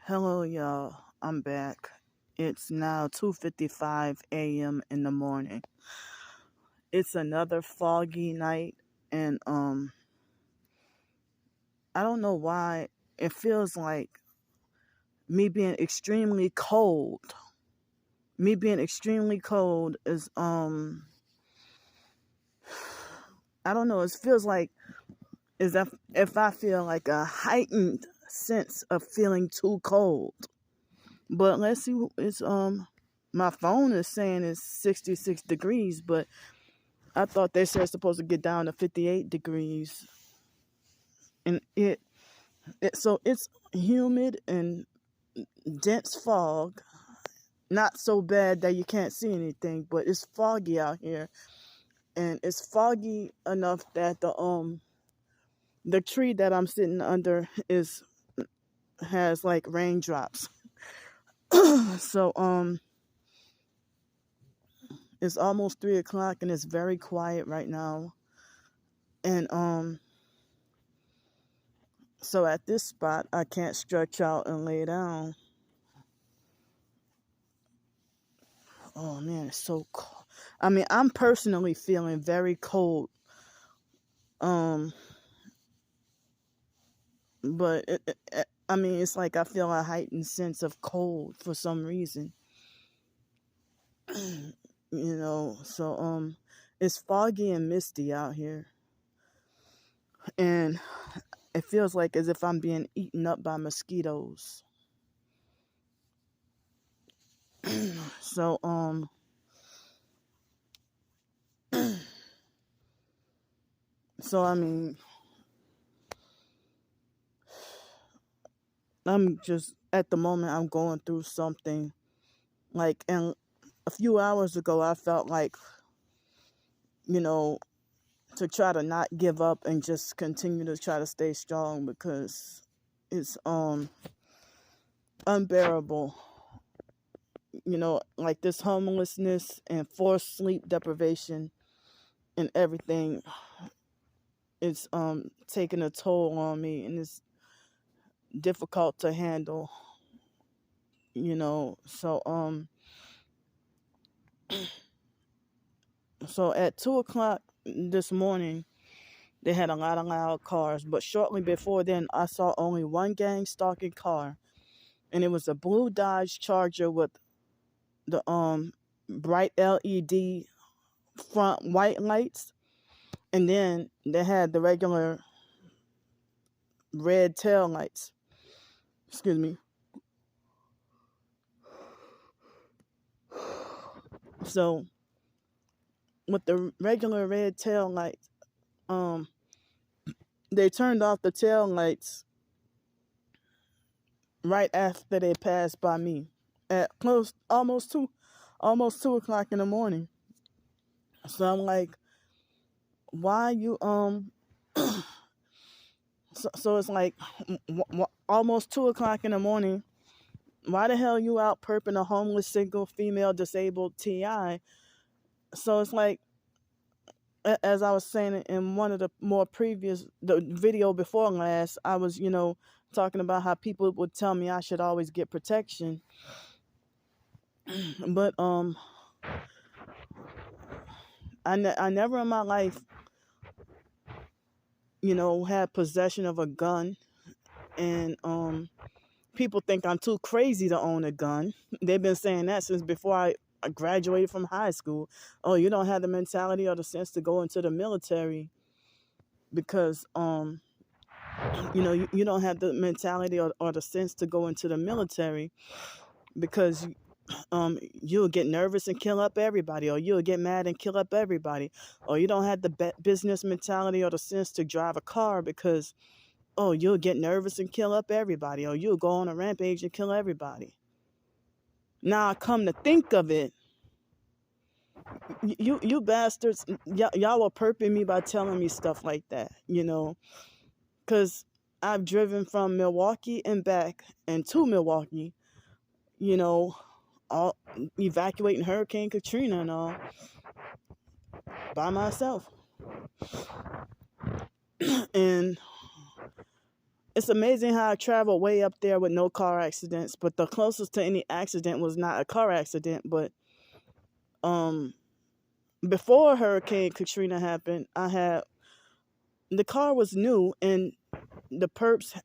Hello, y'all. I'm back. It's now 2:55 a.m. in the morning. It's another foggy night, and I don't know why it feels like me being extremely cold. Me being extremely cold is I don't know. It feels like is if I feel like a heightened sense of feeling too cold. But let's see. It's my phone is saying it's 66 degrees, but I thought they said it's supposed to get down to 58 degrees. And so it's humid and dense fog. Not so bad that you can't see anything, but it's foggy out here. And it's foggy enough that the tree that I'm sitting under has like raindrops. So it's almost 3 o'clock and it's very quiet right now. And so at this spot I can't stretch out and lay down. Oh man, it's so cold. I mean, I'm personally feeling very cold. Um, but I mean, it's like I feel a heightened sense of cold for some reason. So it's foggy and misty out here, and it feels like as if I'm being eaten up by mosquitoes. So so I mean, I'm just at the moment I'm going through something like, and a few hours ago I felt like, you know, to try to not give up and just continue to try to stay strong because it's unbearable. Like this homelessness and forced sleep deprivation and everything, it's taking a toll on me, and it's difficult to handle. So at 2 o'clock this morning they had a lot of loud cars, but shortly before then I saw only one gang stalking car, and it was a blue Dodge Charger with the bright LED front white lights, and then they had the regular red tail lights. Excuse me. So with the regular red tail lights, they turned off the tail lights right after they passed by me at almost 2 o'clock in the morning. So I'm like, why you so it's like almost 2 o'clock in the morning. Why the hell you out perping a homeless single female disabled TI? So it's like, as I was saying in one of the the video before last, I was, talking about how people would tell me I should always get protection. But I never in my life, had possession of a gun. And people think I'm too crazy to own a gun. They've been saying that since before I graduated from high school. Oh, you don't have the mentality or the sense to go into the military because you don't have the mentality or the sense to go into the military because you'll get nervous and kill up everybody, or you'll get mad and kill up everybody, or you don't have the business mentality or the sense to drive a car because you'll get nervous and kill up everybody, or you'll go on a rampage and kill everybody. Now I come to think of it, you bastards, y'all were perping me by telling me stuff like that, because I've driven from Milwaukee and back and to Milwaukee, all evacuating Hurricane Katrina and all by myself. And it's amazing how I traveled way up there with no car accidents, but the closest to any accident was not a car accident, but um before Hurricane Katrina happened, I had the car was new and the perps,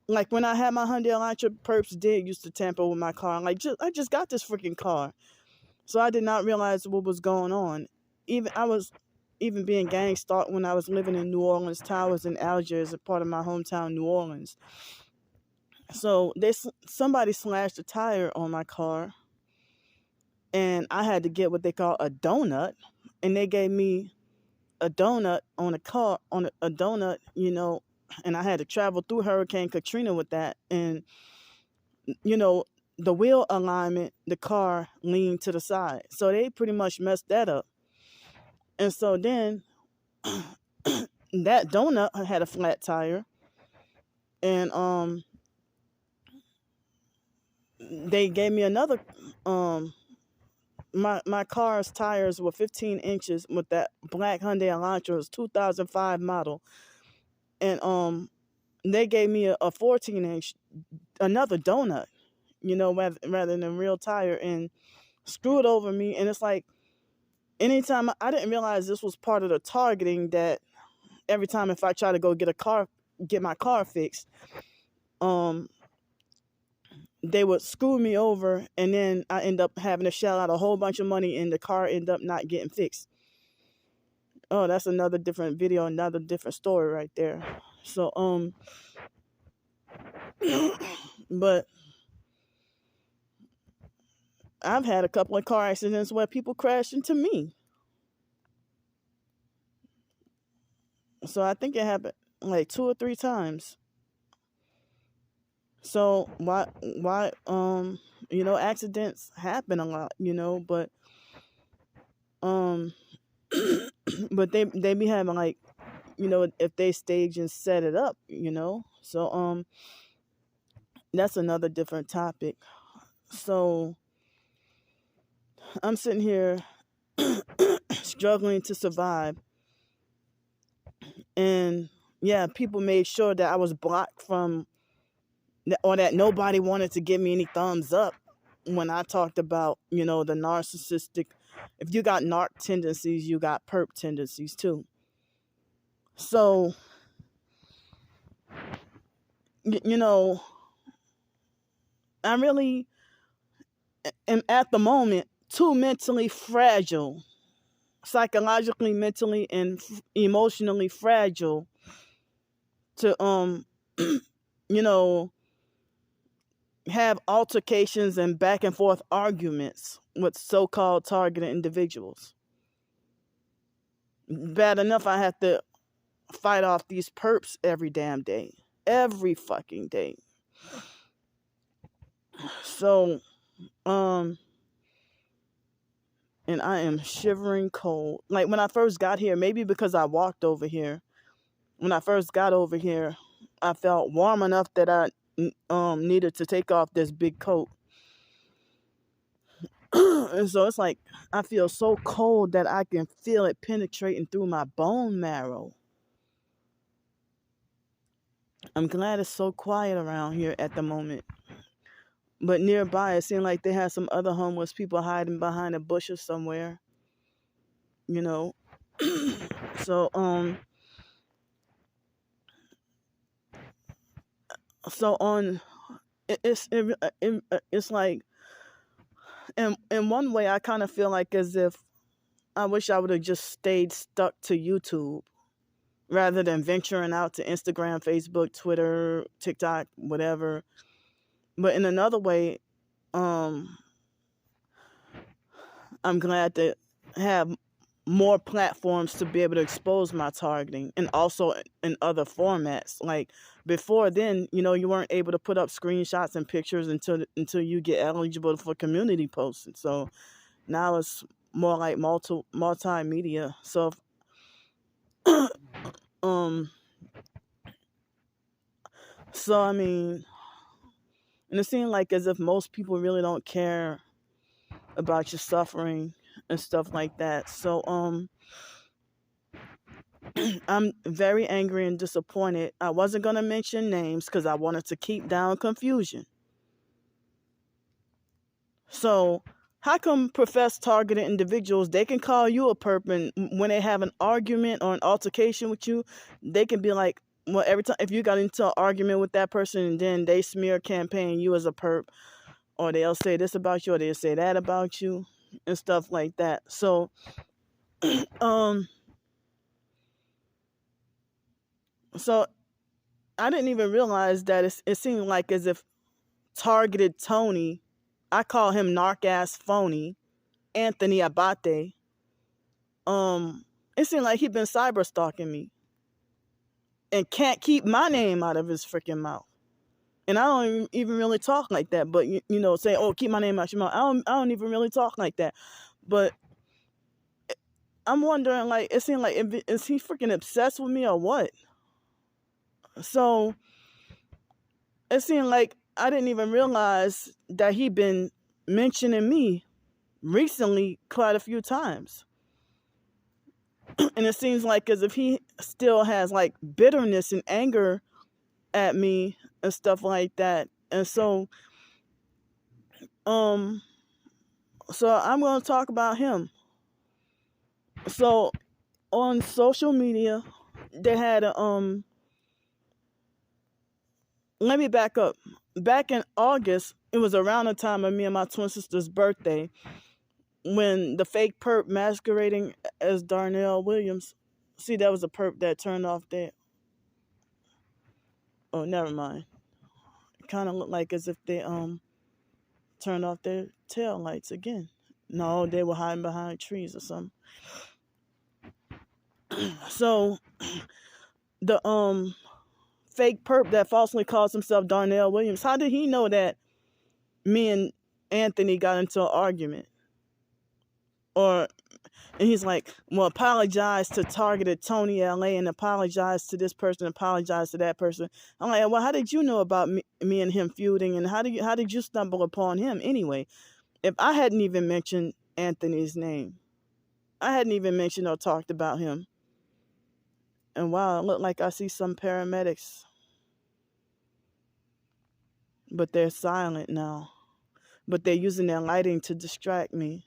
like when I had my Hyundai Elantra, perps did used to tamper with my car. Like I just got this freaking car. So I did not realize what was going on. Even I was even being gang stalked when I was living in New Orleans Towers in Algiers, a part of my hometown, New Orleans. So somebody slashed a tire on my car, and I had to get what they call a donut, and they gave me a donut on a car on a donut, and I had to travel through Hurricane Katrina with that, and you know the wheel alignment, the car leaned to the side, so they pretty much messed that up, and so then that donut had a flat tire, and they gave me another my car's tires were 15 inches with that black Hyundai Elantra. It was 2005 model, and they gave me a 14-inch, another donut, rather than real tire, and screwed over me. And it's like, anytime I didn't realize this was part of the targeting, that every time if I try to go get my car fixed, they would screw me over, and then I end up having to shell out a whole bunch of money, and the car end up not getting fixed. Oh, that's another different video, another different story right there. So but I've had a couple of car accidents where people crashed into me. So I think it happened like 2 or 3 times. So why accidents happen a lot, but but they be having, like, if they stage and set it up, so that's another different topic. So I'm sitting here struggling to survive, and yeah, people made sure that I was blocked from, or that nobody wanted to give me any thumbs up when I talked about, the narcissistic. If you got narc tendencies, you got perp tendencies too. So, I really am at the moment too mentally fragile, psychologically, mentally, and emotionally fragile to have altercations and back and forth arguments with so-called targeted individuals. Bad enough I have to fight off these perps every damn day, every fucking day. So and I am shivering cold. Like, when I first got here, maybe because I walked over here, when I first got over here, I felt warm enough that I needed to take off this big coat. And so it's like I feel so cold that I can feel it penetrating through my bone marrow. I'm glad it's so quiet around here at the moment. But nearby, it seemed like they had some other homeless people hiding behind a bush or somewhere. So on, it's like, in one way, I kind of feel like as if I wish I would have just stayed stuck to YouTube rather than venturing out to Instagram, Facebook, Twitter, TikTok, whatever. But in another way, I'm glad to have more platforms to be able to expose my targeting, and also in other formats. Like, before then, you weren't able to put up screenshots and pictures until you get eligible for community posts. And so now it's more like multimedia. So so I mean, and it seemed like as if most people really don't care about your suffering and stuff like that. So I'm very angry and disappointed. I wasn't going to mention names because I wanted to keep down confusion. So, how come professed targeted individuals, they can call you a perp, and when they have an argument or an altercation with you, they can be like, well, every time if you got into an argument with that person and then they smear campaign you as a perp, or they'll say this about you or they'll say that about you and stuff like that. So, um, so I didn't even realize that it seemed like as if targeted Tony, I call him narc ass phony, Anthony Abate. It seemed like he'd been cyber stalking me and can't keep my name out of his freaking mouth. And I don't even really talk like that. But say, oh, keep my name out your mouth. I don't even really talk like that. But I'm wondering, like, it seemed like is he freaking obsessed with me or what? So it seemed like I didn't even realize that he'd been mentioning me recently quite a few times. And it seems like as if he still has like bitterness and anger at me and stuff like that. And so I'm going to talk about him. So on social media, they had a let me back up. Back in August, it was around the time of me and my twin sister's birthday when the fake perp masquerading as Darnell Williams. See, that was a perp that turned off their. Oh, never mind. It kind of looked like as if they turned off their tail lights again. No, they were hiding behind trees or something. So the fake perp that falsely calls himself Darnell Williams, how did he know that me and Anthony got into an argument? And he's like, well, apologize to targeted Tony LA and apologize to this person, apologize to that person. I'm like, well, how did you know about me and him feuding, and how did you stumble upon him anyway? If I hadn't even mentioned Anthony's name, I hadn't even mentioned or talked about him. And wow, it looked like I see some paramedics, but they're silent now. But they're using their lighting to distract me.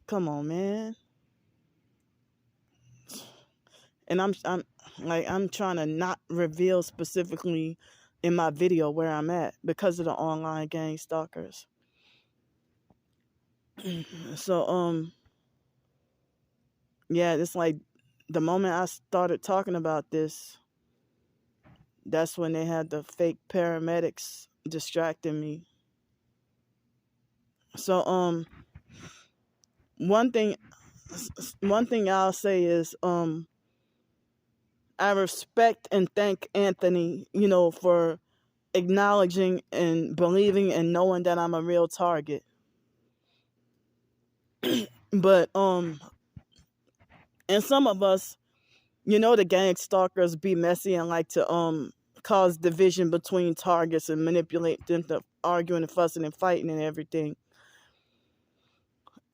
Come on, man. And I'm trying to not reveal specifically in my video where I'm at because of the online gang stalkers. So yeah, it's like the moment I started talking about this, that's when they had the fake paramedics distracting me. So one thing I'll say is I respect and thank Anthony, for acknowledging and believing and knowing that I'm a real target. But and some of us, the gang stalkers be messy and like to cause division between targets and manipulate them to arguing and fussing and fighting and everything.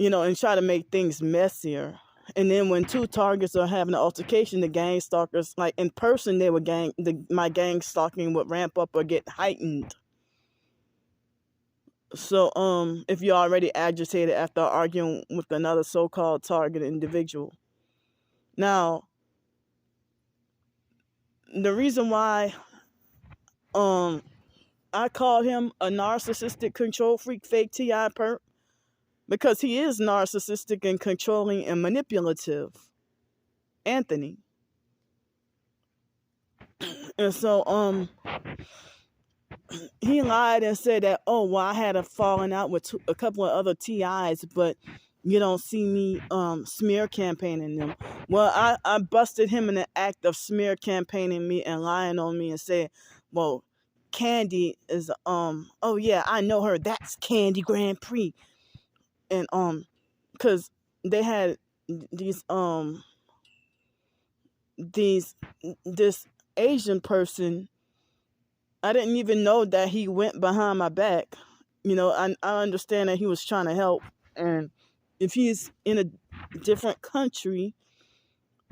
And try to make things messier. And then when two targets are having an altercation, the gang stalkers, like in person, my gang stalking would ramp up or get heightened. So if you're already agitated after arguing with another so-called targeted individual. Now, the reason why I call him a narcissistic control freak fake TI perp, because he is narcissistic and controlling and manipulative. Anthony. And so he lied and said that, oh, well, I had a falling out with a couple of other TIs, but you don't see me smear campaigning them. Well, I busted him in the act of smear campaigning me and lying on me and said, well, Candy is oh yeah, I know her. That's Candy Grandpre. And because they had this Asian person. I didn't even know that he went behind my back. I understand that he was trying to help, and if he's in a different country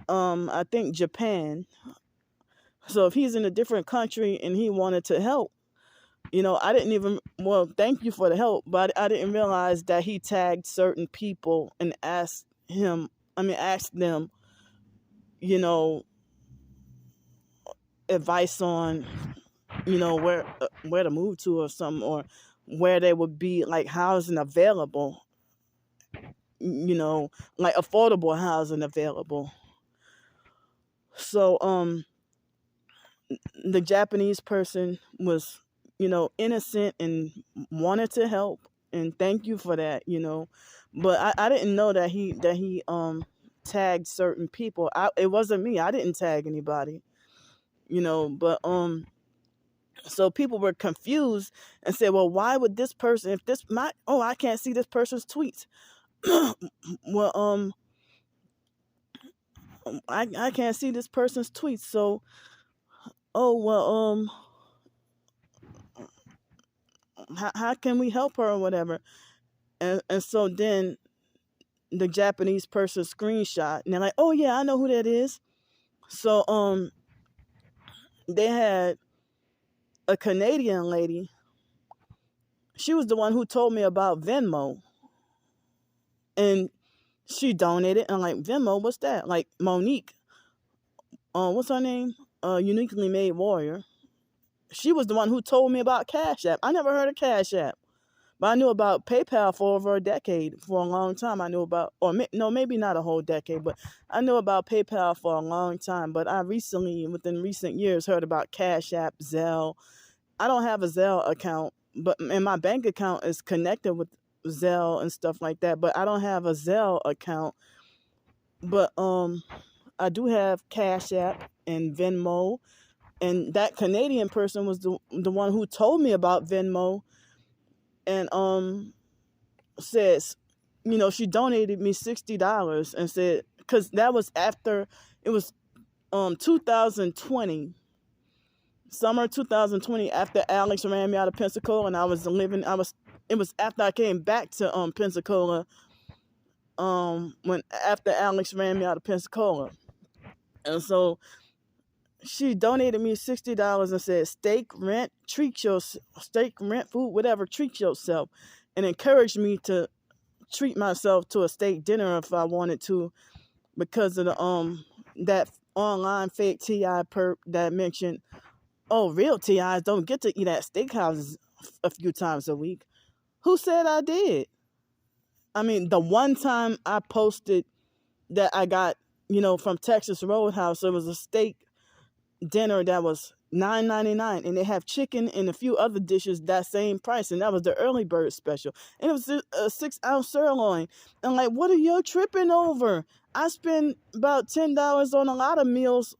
I think Japan. So if he's in a different country and he wanted to help, I didn't even, well, thank you for the help, but I didn't realize that he tagged certain people and asked them, you know, advice on, where to move to or something, or where they would be like housing available, like affordable housing available. So the Japanese person was, innocent and wanted to help, and thank you for that, but I didn't know that he tagged certain people. It wasn't me. I didn't tag anybody, but so people were confused and said, well, why would this person, if this my I can't see this person's tweets. Well, I can't see this person's tweets, so well, how can we help her or whatever? And so then the Japanese person screenshot, and they're like, oh yeah, I know who that is. So they had a Canadian lady. She was the one who told me about Venmo, and she donated. And I'm like, Venmo, what's that? Like Monique, what's her name? Uniquely Made Warrior. She was the one who told me about Cash App. I never heard of Cash App, but I knew about PayPal for over a decade. For a long time, I knew about, no, maybe not a whole decade, but I knew about PayPal for a long time. But I recently, within recent years, heard about Cash App, Zelle. I don't have a Zelle account, and my bank account is connected with Zelle and stuff like that. But I don't have a Zelle account. But I do have Cash App and Venmo. And that Canadian person was the one who told me about Venmo, and says, she donated me $60 and said, because that was after, it was 2020, summer 2020, after Alex ran me out of Pensacola, and it was after I came back to Pensacola, after Alex ran me out of Pensacola. And so she donated me $60 and said, steak, rent, food, whatever, treat yourself, and encouraged me to treat myself to a steak dinner if I wanted to, because of the that online fake TI perp that mentioned, real TIs don't get to eat at steakhouses a few times a week. Who said I did? I mean, the one time I posted that I got, from Texas Roadhouse, it was a steak dinner that was $9.99, and they have chicken and a few other dishes that same price, and that was the early bird special, and it was a 6-ounce sirloin. And like, what are you tripping over? I spend about $10 on a lot of meals,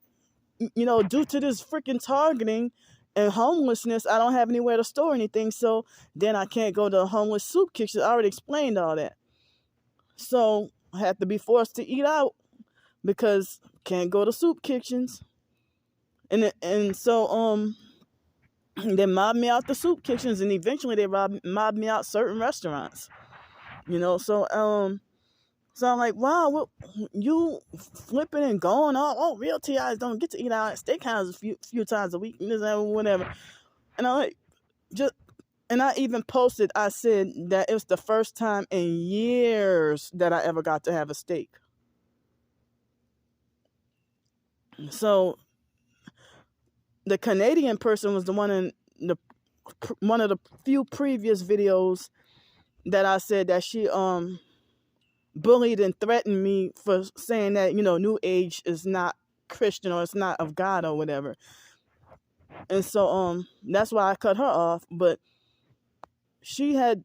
due to this freaking targeting and homelessness. I don't have anywhere to store anything, so then I can't go to a homeless soup kitchen. I already explained all that, so I have to be forced to eat out because can't go to soup kitchens. And so they mobbed me out the soup kitchens, and eventually they mobbed me out certain restaurants. So I'm like, wow, what, you flipping and going on? Oh, real TIs don't get to eat out at steakhouses a few times a week, whatever. And I even posted, I said that it was the first time in years that I ever got to have a steak. So the Canadian person was the one in one of the few previous videos that I said that she bullied and threatened me for saying that, New Age is not Christian or it's not of God or whatever. And so that's why I cut her off. But she had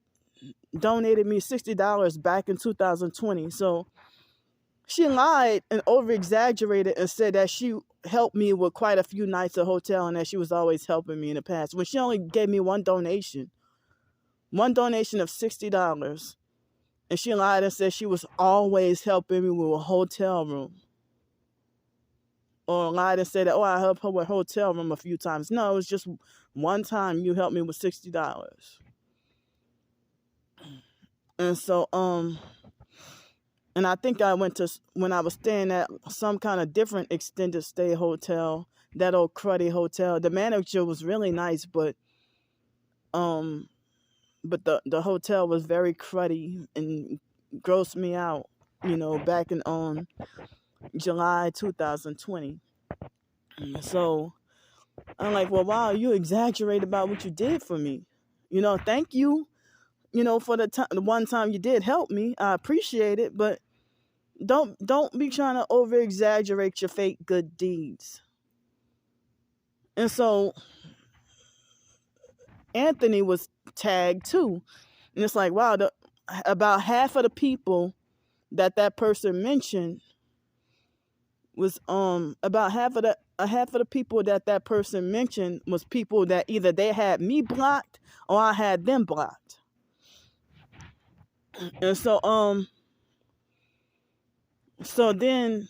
donated me $60 back in 2020. So she lied and over-exaggerated and said that she helped me with quite a few nights at hotel and that she was always helping me in the past, when she only gave me one donation of $60. And she lied and said she was always helping me with a hotel room. Or lied and said that, I helped her with a hotel room a few times. No, it was just one time you helped me with $60. And so, And I think I went to, when I was staying at some kind of different extended stay hotel, that old cruddy hotel. The manager was really nice, um, but the hotel was very cruddy and grossed me out. Back in July 2020. So I'm like, well, wow, you exaggerate about what you did for me. Thank you. For the one time you did help me, I appreciate it, but don't be trying to over exaggerate your fake good deeds. And so Anthony was tagged too, and it's like, wow, about half of the people that person mentioned was about half of the people that person mentioned was people that either they had me blocked or I had them blocked. And so then,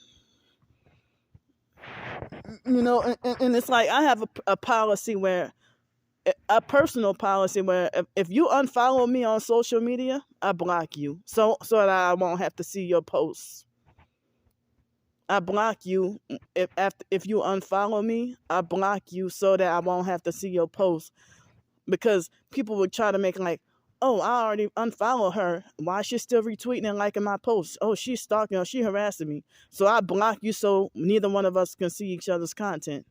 and it's like I have a policy where, a personal policy where, if you unfollow me on social media, I block you, so that I won't have to see your posts. I block you if you unfollow me. I block you so that I won't have to see your posts, because people would try to make like, oh, I already unfollowed her. Why is she still retweeting and liking my posts? Oh, she's stalking or she harassing me. So I block you so neither one of us can see each other's content.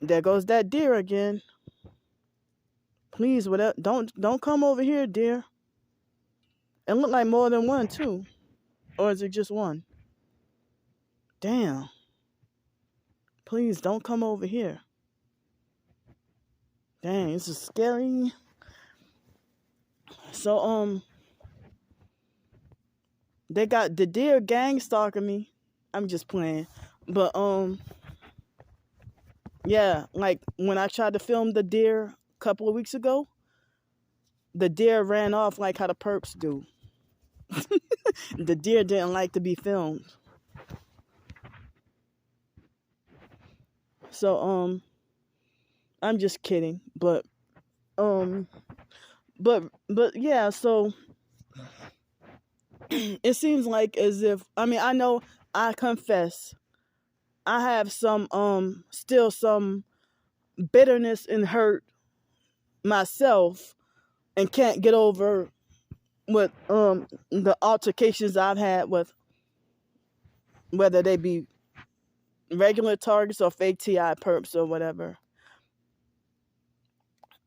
There goes that deer again. Please, don't come over here, dear. It look like more than one too. Or is it just one? Damn. Please don't come over here. Dang, this is scary. So they got the deer gang stalking me. I'm just playing. But yeah, like when I tried to film the deer a couple of weeks ago, the deer ran off like how the perps do. The deer didn't like to be filmed. So I'm just kidding, but yeah, so it seems like as if, I know, I confess I have some still some bitterness and hurt myself, and can't get over with the altercations I've had with, whether they be regular targets or fake TI perps or whatever.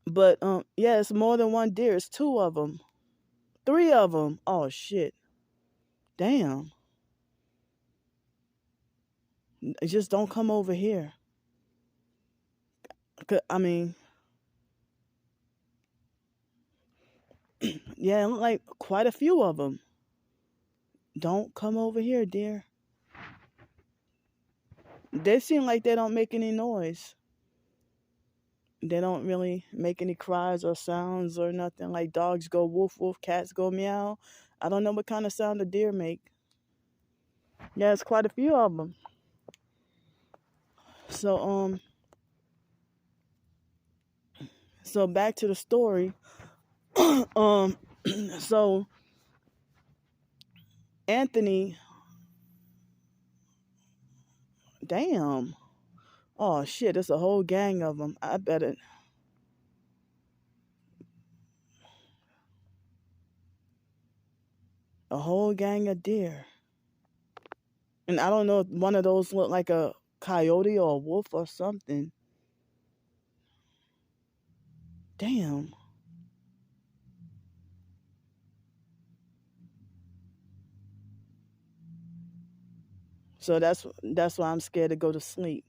But yeah, it's more than one deer. It's 2 of them, 3 of them. Oh shit! Damn! Just don't come over here. Yeah, like quite a few of them. Don't come over here, dear. They seem like they don't make any noise. They don't really make any cries or sounds or nothing. Like dogs go woof woof, cats go meow. I don't know what kind of sound a deer make. Yeah, it's quite a few of them. So back to the story. So Anthony, damn. Oh shit, it's a whole gang of them. I bet it. A whole gang of deer. And I don't know if one of those looked like a coyote or a wolf or something. Damn. So that's why I'm scared to go to sleep.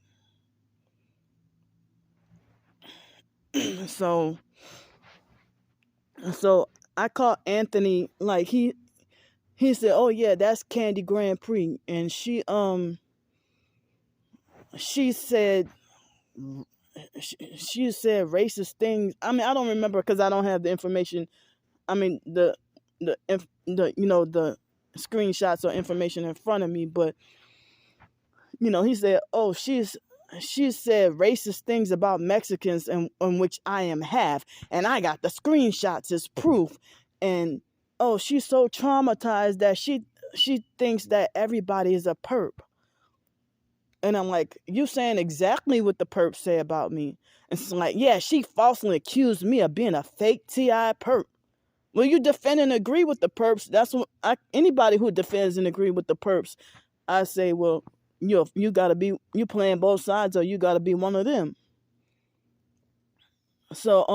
so so I called Anthony, like he said, "Oh yeah, that's Candy Grandpre," and she said she said racist things. I don't remember because I don't have the information. The screenshots or information in front of me, but he said, "Oh, she said racist things about Mexicans, and which I am half, and I got the screenshots as proof." And oh, she's so traumatized that she thinks that everybody is a perp. And I'm like, you saying exactly what the perp say about me. And it's like, yeah, she falsely accused me of being a fake TI perp. Well, you defend and agree with the perps. That's what anybody who defends and agree with the perps, I say, well, you gotta be, you playing both sides, or you gotta be one of them. So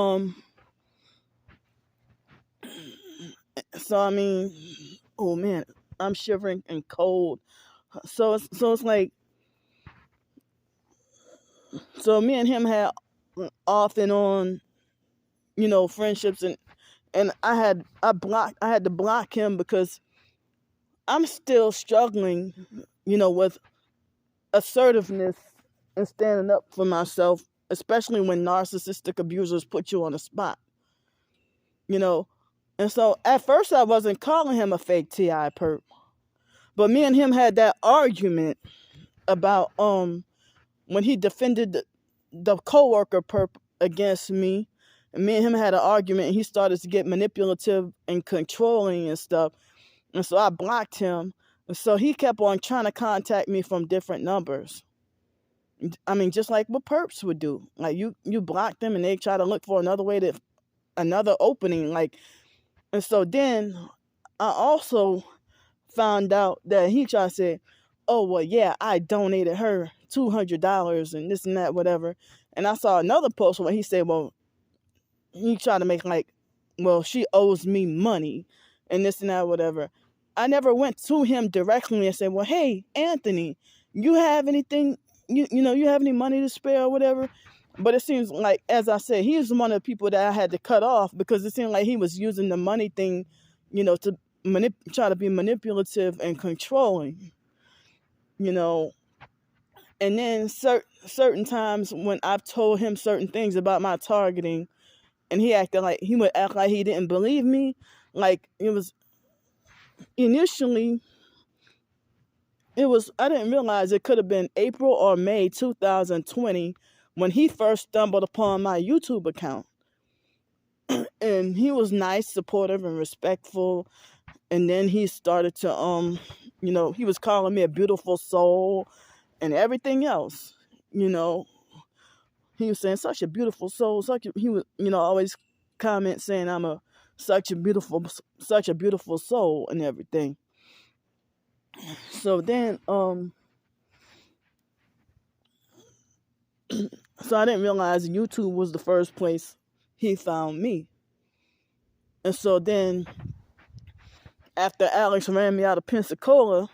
so I mean, oh man, I'm shivering and cold. So it's like, so me and him had off and on, friendships, and I had to block him because I'm still struggling, with assertiveness and standing up for myself, especially when narcissistic abusers put you on the spot, you know. And so at first I wasn't calling him a fake TI perp, but me and him had that argument about when he defended the coworker perp against me. And me and him had an argument, and he started to get manipulative and controlling and stuff. And so I blocked him. And so he kept on trying to contact me from different numbers. I mean, just like what perps would do. Like you block them and they try to look for another opening. Like, and so then I also found out that he tried to say, oh, well, yeah, I donated her $200 and this and that, whatever. And I saw another post where he said, well, he tried to make like, well, she owes me money and this and that, whatever. I never went to him directly and said, well, hey, Anthony, you have anything, you have any money to spare or whatever? But it seems like, as I said, he was one of the people that I had to cut off because it seemed like he was using the money thing, to try to be manipulative and controlling, And then certain times when I've told him certain things about my targeting, and he would act like he didn't believe me. Like it was initially, I didn't realize it could have been April or May 2020 when he first stumbled upon my YouTube account. And he was nice, supportive, and respectful. And then he started to, he was calling me a beautiful soul and everything else, He was saying such a beautiful soul, he was, always comment saying I'm such a beautiful soul and everything. So then, so I didn't realize YouTube was the first place he found me. And so then, after Alex ran me out of Pensacola,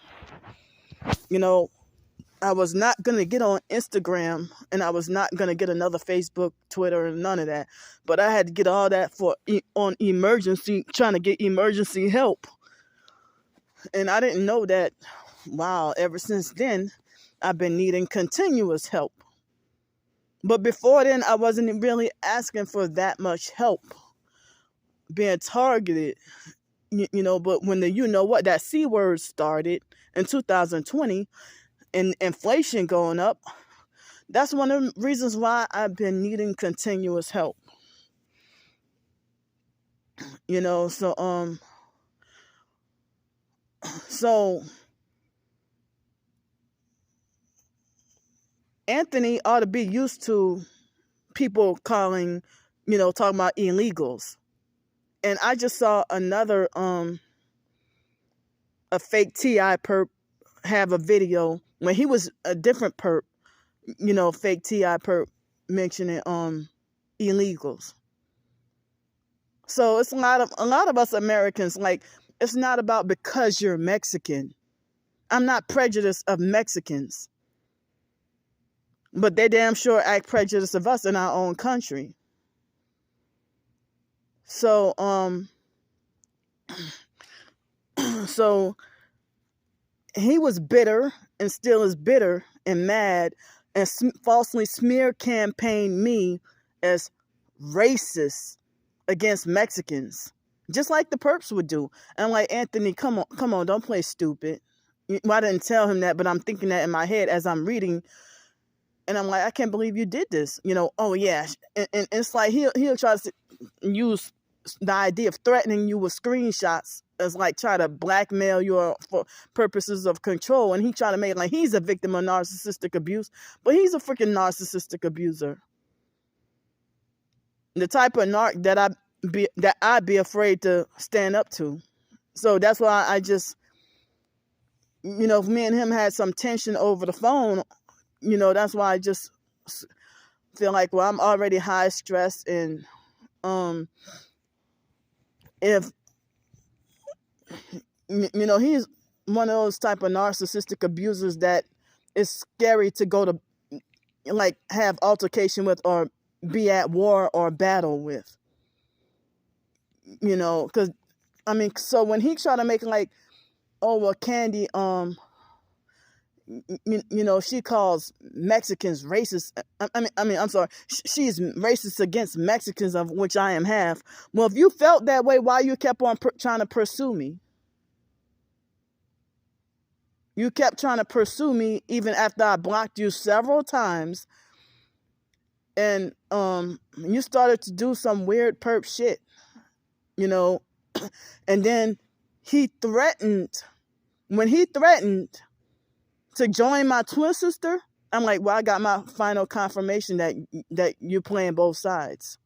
I was not going to get on Instagram, and I was not going to get another Facebook, Twitter, and none of that. But I had to get all that trying to get emergency help. And I didn't know that, wow, ever since then, I've been needing continuous help. But before then, I wasn't really asking for that much help, being targeted, but when that C word started in 2020, and inflation going up, that's one of the reasons why I've been needing continuous help. So Anthony ought to be used to people talking about illegals. And I just saw another a fake TI perp have a video when he was a different perp, fake TI perp mentioning illegals. So it's a lot of us Americans, like, it's not about because you're Mexican. I'm not prejudiced of Mexicans, but they damn sure act prejudiced of us in our own country. So so he was bitter and still is bitter and mad and falsely smear campaigned me as racist against Mexicans, just like the perps would do. And I'm like, Anthony, come on, don't play stupid. Well, I didn't tell him that, but I'm thinking that in my head as I'm reading. And I'm like, I can't believe you did this. Oh, yeah. And it's like he'll try to use the idea of threatening you with screenshots as like try to blackmail you for purposes of control. And he try to make like he's a victim of narcissistic abuse, but he's a freaking narcissistic abuser. The type of narc that I'd be afraid to stand up to. So that's why I just, me and him had some tension over the phone. That's why I just feel like, well, I'm already high stressed, and if he's one of those type of narcissistic abusers that is scary to go to like have altercation with or be at war or battle with, because so when he tried to make like, oh well, Candy, she calls Mexicans racist. I'm sorry, she's racist against Mexicans, of which I am half. Well, if you felt that way, why you kept on trying to pursue me? You kept trying to pursue me even after I blocked you several times, and you started to do some weird perp shit, and then when he threatened to join my twin sister, I'm like, well, I got my final confirmation that you're playing both sides.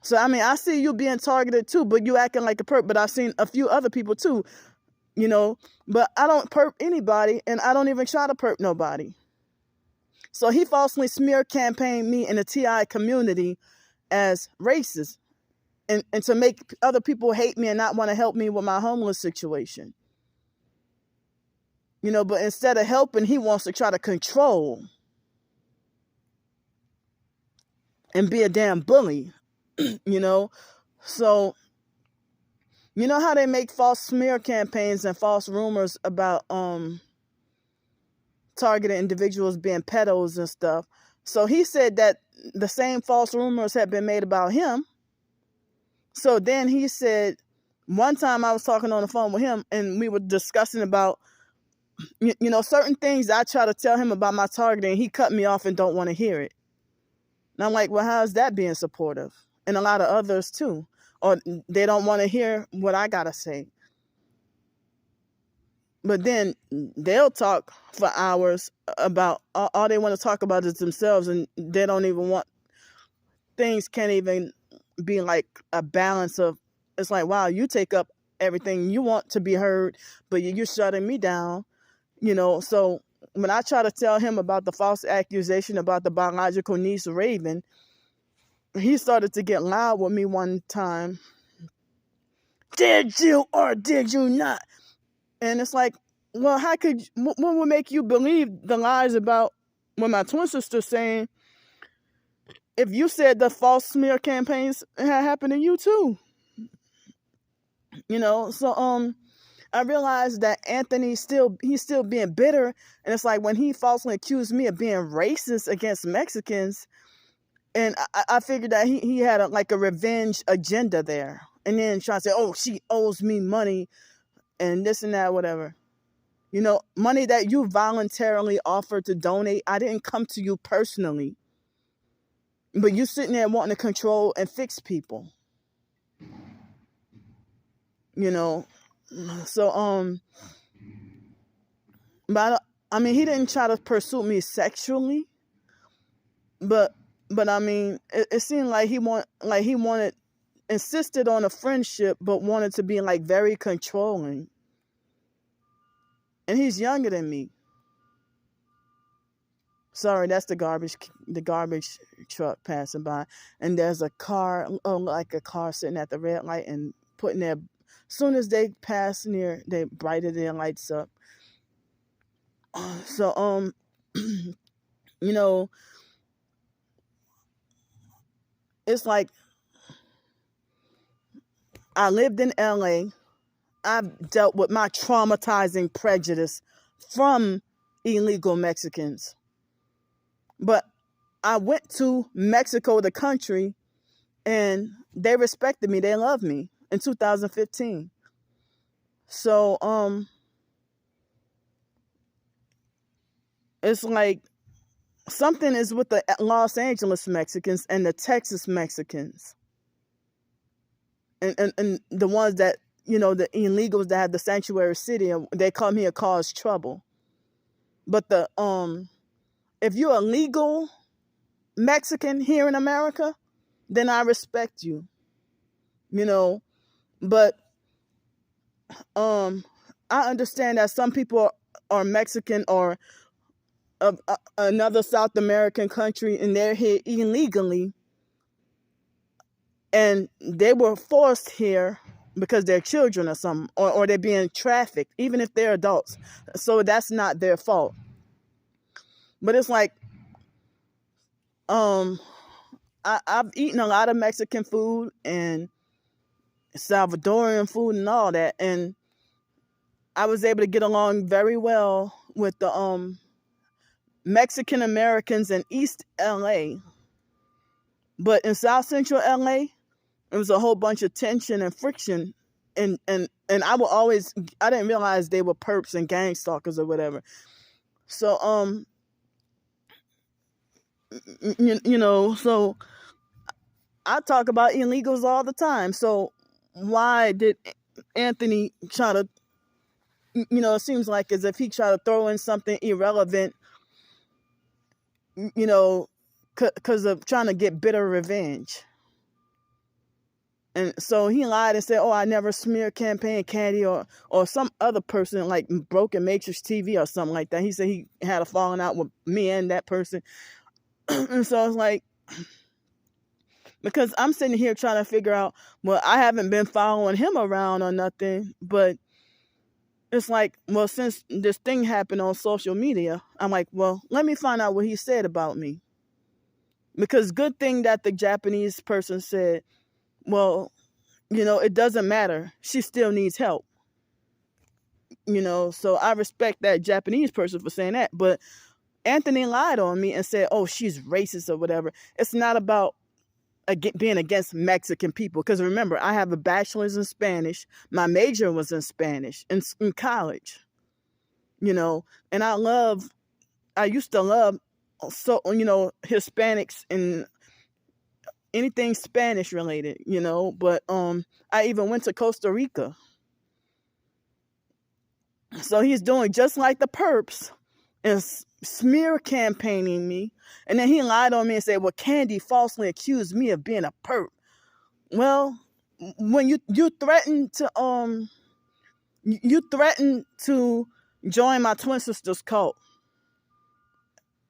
So, I see you being targeted too, but you acting like a perp. But I've seen a few other people too, but I don't perp anybody, and I don't even try to perp nobody. So he falsely smear campaigned me in the TI community as racist, and to make other people hate me and not want to help me with my homeless situation. But instead of helping, he wants to try to control and be a damn bully, So, how they make false smear campaigns and false rumors about targeted individuals being pedos and stuff. So he said that the same false rumors had been made about him. So then he said, one time I was talking on the phone with him, and we were discussing about, certain things I try to tell him about my targeting. He cut me off and don't want to hear it. And I'm like, well, how is that being supportive? And a lot of others too. Or they don't want to hear what I got to say. But then they'll talk for hours about all they want to talk about is themselves, and they don't even want, things can't even be like a balance of, it's like, wow, you take up everything, you want to be heard, but you're shutting me down, So when I try to tell him about the false accusation about the biological niece Raven, he started to get loud with me one time. Did you or did you not? And it's like, well, what would make you believe the lies about what my twin sister's saying if you said the false smear campaigns had happened to you too? So I realized that Anthony's still being bitter, and it's like when he falsely accused me of being racist against Mexicans, and I figured that he had a revenge agenda there, and then trying to say, oh, she owes me money and this and that, whatever. Money that you voluntarily offered to donate. I didn't come to you personally. But you sitting there wanting to control and fix people. So, but he didn't try to pursue me sexually. But it seemed like he insisted on a friendship, but wanted to be like very controlling. And he's younger than me. Sorry, that's the garbage truck passing by. And there's a car, like a car sitting at the red light and putting their, as soon as they pass near, they brighten their lights up. So, it's like, I lived in LA. I've dealt with my traumatizing prejudice from illegal Mexicans. But I went to Mexico, the country, and they respected me. They loved me in 2015. So, it's like something is with the Los Angeles Mexicans and the Texas Mexicans, and the ones that, the illegals that have the sanctuary city, and they come here cause trouble. But if you're a legal Mexican here in America, then I respect you, But I understand that some people are Mexican or of another South American country, and they're here illegally, and they were forced here because they're children or something, or they're being trafficked, even if they're adults. So that's not their fault. But it's like, I've eaten a lot of Mexican food and Salvadorian food and all that, and I was able to get along very well with the Mexican Americans in East LA. But in South Central LA, it was a whole bunch of tension and friction, and I didn't realize they were perps and gang stalkers or whatever. So so I talk about illegals all the time. So why did Anthony try to, it seems like as if he tried to throw in something irrelevant, because of trying to get bitter revenge. And so he lied and said, "Oh, I never smear campaign Candy or some other person like Broken Matrix TV or something like that." He said he had a falling out with me and that person. And so I was like, because I'm sitting here trying to figure out, well, I haven't been following him around or nothing, but it's like, well, since this thing happened on social media, I'm like, well, let me find out what he said about me. Because good thing that the Japanese person said, well, it doesn't matter. She still needs help. So I respect that Japanese person for saying that. But Anthony lied on me and said, oh, she's racist or whatever. It's not about being against Mexican people. Because remember, I have a bachelor's in Spanish. My major was in Spanish in college. And I used to love, Hispanics and anything Spanish related, but I even went to Costa Rica. So he's doing just like the perps and smear campaigning me. And then he lied on me and said, well, Candy falsely accused me of being a perp. Well, when you threaten to join my twin sister's cult.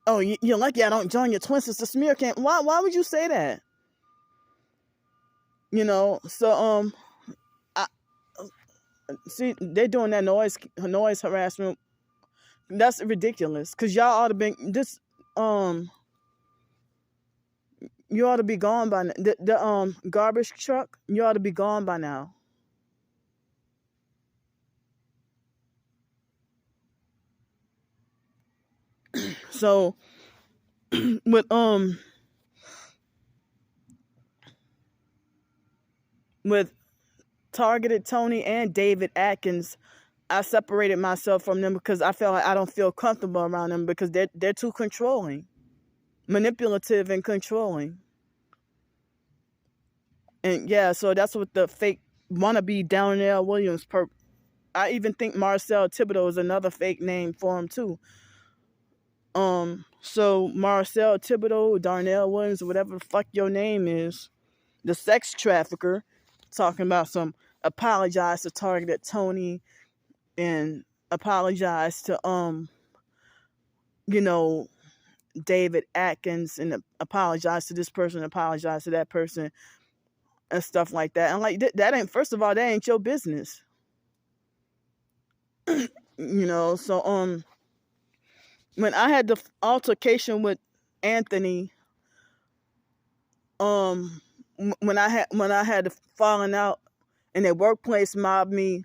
Oh, you're lucky I don't join your twin sister smear camp. Why would you say that? So I see they're doing that noise harassment. That's ridiculous. Cause y'all ought to be you ought to be gone by now. The garbage truck, you ought to be gone by now. So with Targeted Tony and David Atkins, I separated myself from them because I felt like I don't feel comfortable around them because they're too controlling, manipulative and controlling. And yeah, so that's what the fake wannabe Darnell Williams perp. I even think Marcel Thibodeau is another fake name for him too. So Marcel Thibodeau, Darnell Williams, whatever the fuck your name is, the sex trafficker, talking about some apologize to Targeted Tony and apologize to David Atkins and apologize to this person, apologize to that person and stuff like that. And like that ain't, first of all, that ain't your business. So when I had the altercation with Anthony, when I had the falling out and the workplace mobbed me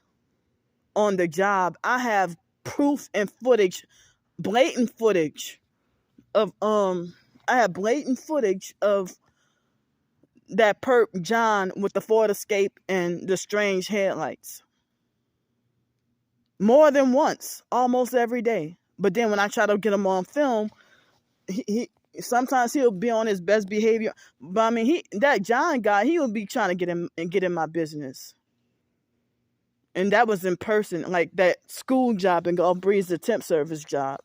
on the job, I have proof and footage, blatant footage of that perp John with the Ford Escape and the strange headlights. More than once, almost every day. But then when I try to get him on film, he sometimes he'll be on his best behavior, but I mean that John guy, he will be trying to get in my business. And that was in person, like that school job in Gulf Breeze, the temp service job.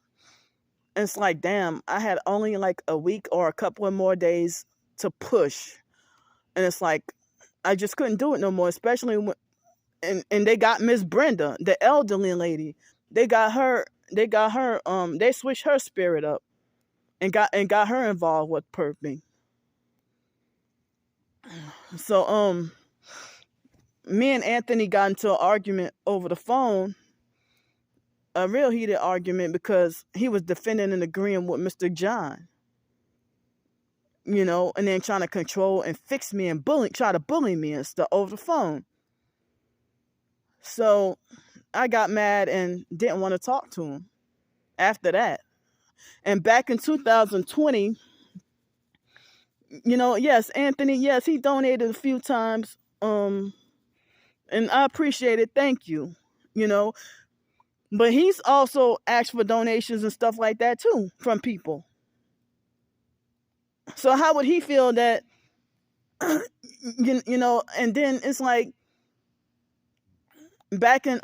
And it's like, damn, I had only like a week or a couple of more days to push. And it's like, I just couldn't do it no more, especially when, and they got Miss Brenda, the elderly lady. They switched her spirit up and got her involved with perping. So, me and Anthony got into an argument over the phone, a real heated argument, because he was defending and agreeing with Mr. John, and then trying to control and fix me and try to bully me and stuff over the phone. So I got mad and didn't want to talk to him after that. And back in 2020, yes, Anthony, yes, he donated a few times, and I appreciate it. Thank you, But he's also asked for donations and stuff like that too from people. So how would he feel that, and then it's like back in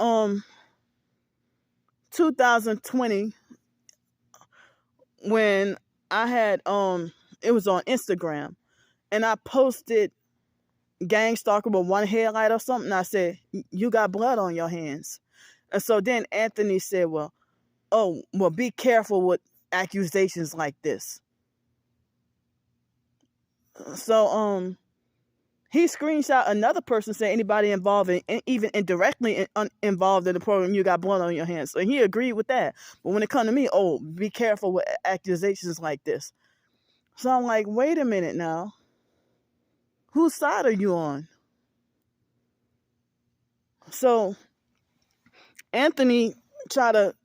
2020 when I had it was on Instagram and I posted gang stalker with one headlight or something. I said, you got blood on your hands. And so then Anthony said, well, be careful with accusations like this. So he screenshot another person saying anybody involved in, even indirectly involved in the program, you got blood on your hands. So he agreed with that. But when it comes to me, be careful with accusations like this. So I'm like, wait a minute now. Whose side are you on? So Anthony tried to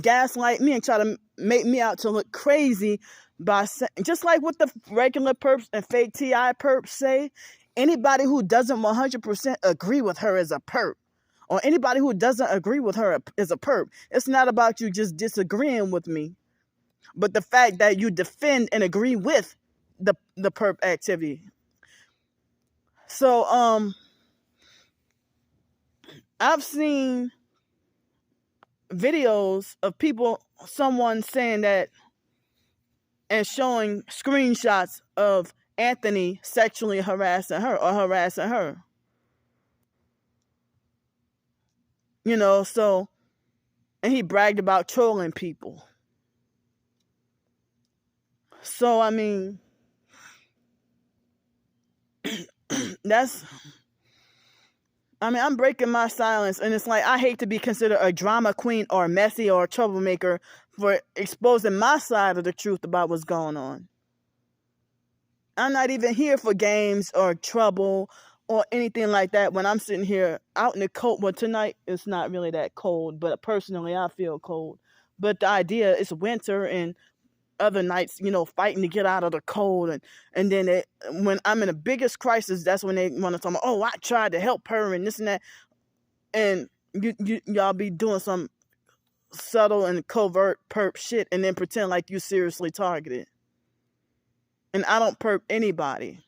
gaslight me and try to make me out to look crazy by saying, just like what the regular perps and fake TI perps say, anybody who doesn't 100% agree with her is a perp, or anybody who doesn't agree with her is a perp. It's not about you just disagreeing with me, but the fact that you defend and agree with the perp activity. So I've seen videos of someone saying that and showing screenshots of Anthony sexually harassing her or harassing her. So, and he bragged about trolling people. So, I mean, I'm breaking my silence, and it's like, I hate to be considered a drama queen or messy or a troublemaker for exposing my side of the truth about what's going on. I'm not even here for games or trouble or anything like that when I'm sitting here out in the cold. Well, tonight it's not really that cold, but personally I feel cold. But the idea is winter and other nights, fighting to get out of the cold. And then when I'm in the biggest crisis, that's when they want to talk about, I tried to help her and this and that. And y'all be doing some subtle and covert perp shit and then pretend like you seriously targeted. And I don't perp anybody.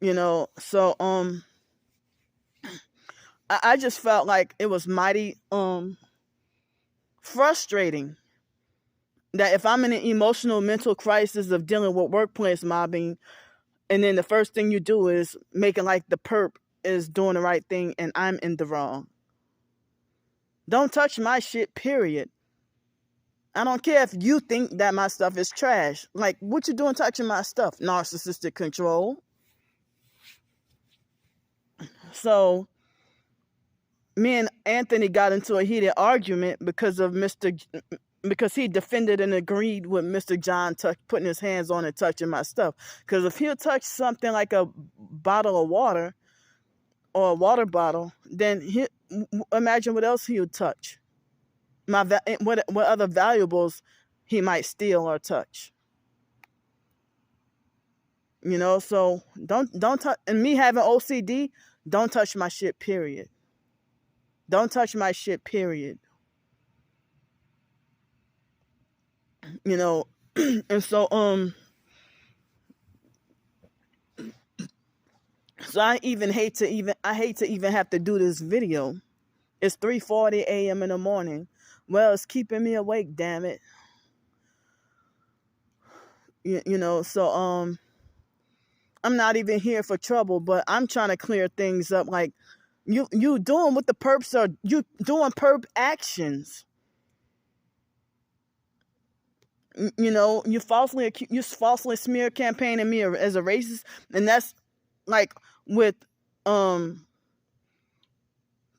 So I just felt like it was mighty frustrating that if I'm in an emotional mental crisis of dealing with workplace mobbing, and then the first thing you do is making like the perp is doing the right thing and I'm in the wrong. Don't touch my shit, period. I don't care if you think that my stuff is trash. Like, what you doing touching my stuff? Narcissistic control. So me and Anthony got into a heated argument because he defended and agreed with Mr. John putting his hands on and touching my stuff. Because if he'll touch something like a bottle of water or a water bottle, then imagine what else he'll touch. What other valuables he might steal or touch. So don't touch. And me having OCD, don't touch my shit, period. Don't touch my shit, period. you know. And so I hate to even have to do this video. It's 3:40 a.m. in the morning. Well, it's keeping me awake, damn it. So I'm not even here for trouble, but I'm trying to clear things up. Like, you doing what the perps are, you doing perp actions. You falsely smear campaigning me as a racist, and that's like with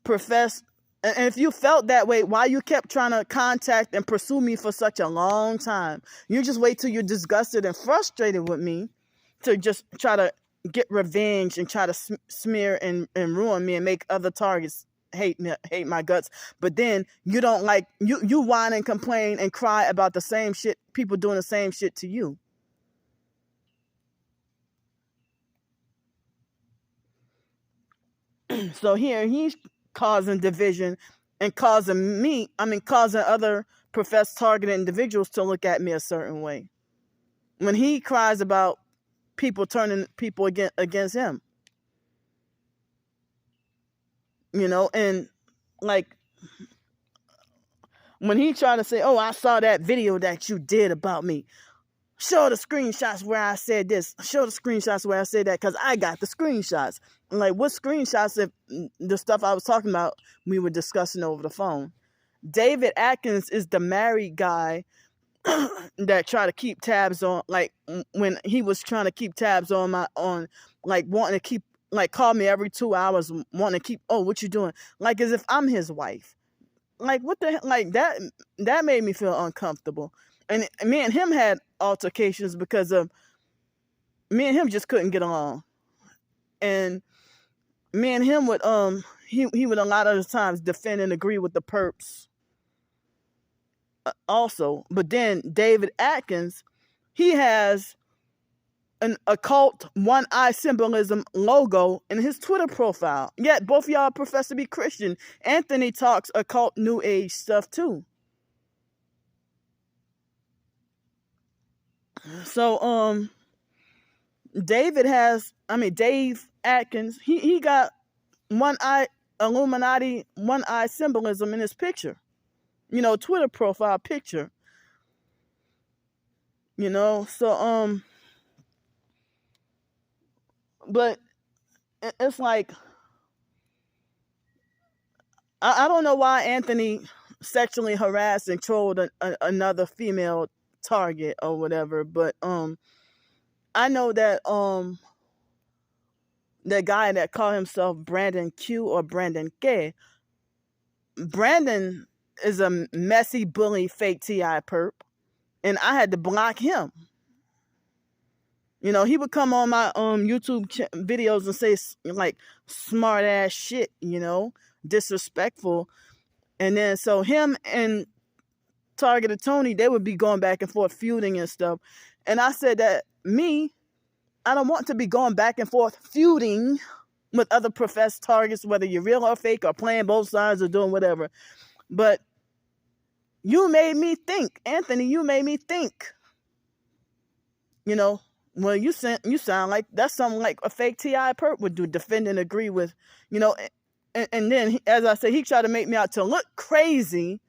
profess. And if you felt that way, why you kept trying to contact and pursue me for such a long time? You just wait till you're disgusted and frustrated with me to just try to get revenge and try to smear and ruin me and make other targets hate my guts. But then you don't like, you whine and complain and cry about the same shit, people doing the same shit to you. So here he's causing division and causing other professed targeted individuals to look at me a certain way when he cries about people turning people against him. And like when he tried to say, oh, I saw that video that you did about me, show the screenshots where I said this, show the screenshots where I said that, because I got the screenshots. I'm like, what screenshots if the stuff I was talking about we were discussing over the phone? David Atkins is the married guy that tried to keep tabs on, like when he was trying to keep tabs on wanting to keep, like, call me every 2 hours, wanting to keep, oh, what you doing? Like as if I'm his wife. Like, what the hell? Like that made me feel uncomfortable. And me and him had altercations because of me and him just couldn't get along. And me and him would he would a lot of the times defend and agree with the perps also. But then David Atkins, he has an occult one eye symbolism logo in his Twitter profile. Yet both y'all profess to be Christian. Anthony talks occult new age stuff too. So Dave Atkins, he got one eye Illuminati one eye symbolism in his picture. Twitter profile picture. So but it's like I don't know why Anthony sexually harassed and trolled another female target or whatever, but I know that that guy that called himself Brandon Q or Brandon K. Brandon is a messy bully fake TI perp, and I had to block him. He would come on my YouTube videos and say like smart ass shit, disrespectful. And then so him and Targeted Tony, they would be going back and forth feuding and stuff. And I said that I don't want to be going back and forth feuding with other professed targets, whether you're real or fake or playing both sides or doing whatever. But you made me think, Anthony, you made me think. Well, you sound like that's something like a fake TI perp would do, defend and agree with, and then, as I said, he tried to make me out to look crazy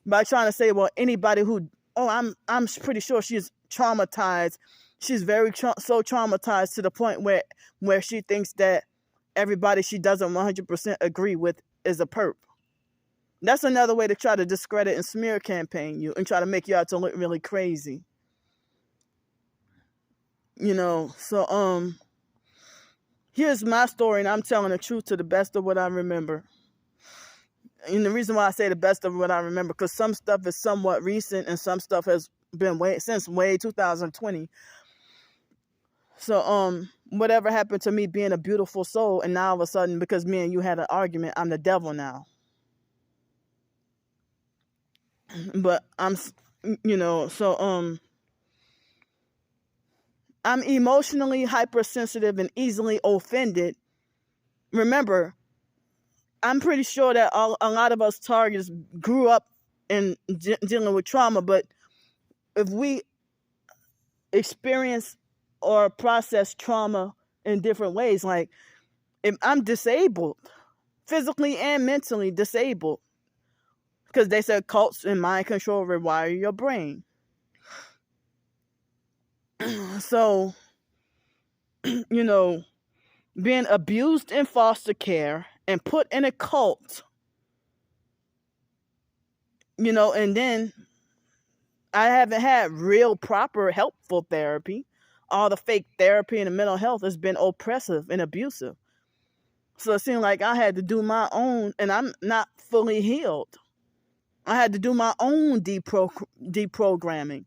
by trying to say, well, anybody who, I'm pretty sure she's traumatized. She's very so traumatized to the point where she thinks that everybody she doesn't 100% agree with is a perp. That's another way to try to discredit and smear campaign you and try to make you out to look really crazy. So here's my story, and I'm telling the truth to the best of what I remember. And the reason why I say the best of what I remember, because some stuff is somewhat recent and some stuff has been since 2020. So whatever happened to me being a beautiful soul, and now all of a sudden, because me and you had an argument, I'm the devil now. But I'm emotionally hypersensitive and easily offended. Remember, I'm pretty sure that a lot of us targets grew up in dealing with trauma, but we experience or process trauma in different ways, like if I'm disabled, physically and mentally disabled, because they said cults and mind control rewire your brain. So, being abused in foster care and put in a cult, and then I haven't had real, proper, helpful therapy. All the fake therapy and the mental health has been oppressive and abusive. So it seemed like I had to do my own, and I'm not fully healed. I had to do my own deprogramming.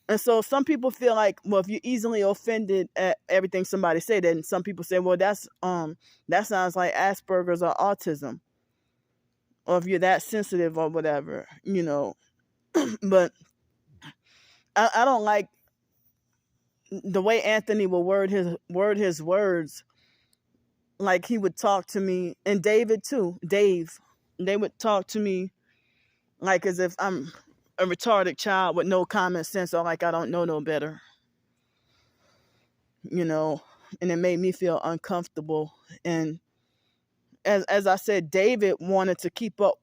And so some people feel like, well, if you're easily offended at everything somebody say, then some people say, well, that sounds like Asperger's or autism, or if you're that sensitive or whatever, But I don't like the way Anthony will word his words. Like he would talk to me, and David too. Dave, they would talk to me like as if I'm a retarded child with no common sense, or like I don't know no better. And it made me feel uncomfortable. And as I said, David wanted to keep up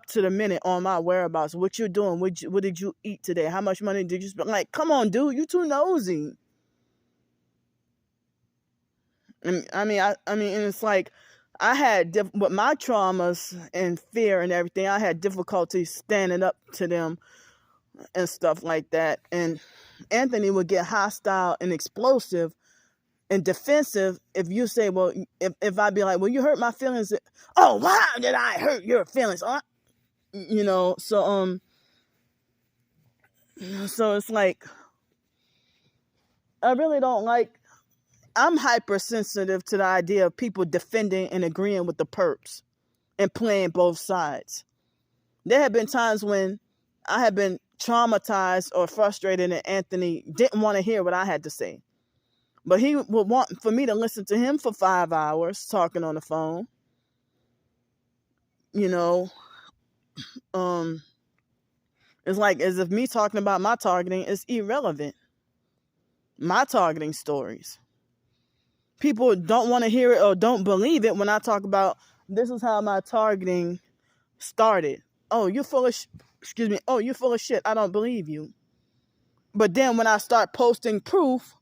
to the minute on my whereabouts. What you doing? What did you eat today? How much money did you spend? Like, come on, dude, you too nosy. And and it's like I had with my traumas and fear and everything. I had difficulty standing up to them and stuff like that. And Anthony would get hostile and explosive and defensive if you say, well, if I be like, well, you hurt my feelings. Oh, why did I hurt your feelings? So it's like I really don't like. I'm hypersensitive to the idea of people defending and agreeing with the perps and playing both sides. There have been times when I have been traumatized or frustrated and Anthony didn't want to hear what I had to say. But he would want for me to listen to him for 5 hours talking on the phone. It's like as if me talking about my targeting is irrelevant. My targeting stories. People don't want to hear it or don't believe it when I talk about this is how my targeting started. Oh, you're full of Oh, you're full of shit. I don't believe you. But then when I start posting proof,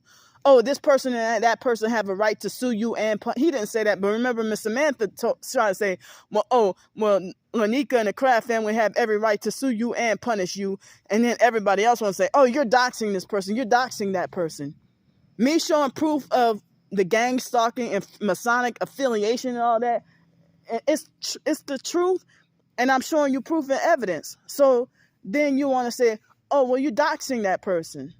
oh, this person and that person have a right to sue you and he didn't say that. But remember, Miss Samantha tried to say, Lanika and the Kraft family have every right to sue you and punish you. And then everybody else wants to say, oh, you're doxing this person. You're doxing that person. Me showing proof of the gang stalking and Masonic affiliation and all that, it's the truth, and I'm showing you proof and evidence. So then you want to say, oh, well, you're doxing that person.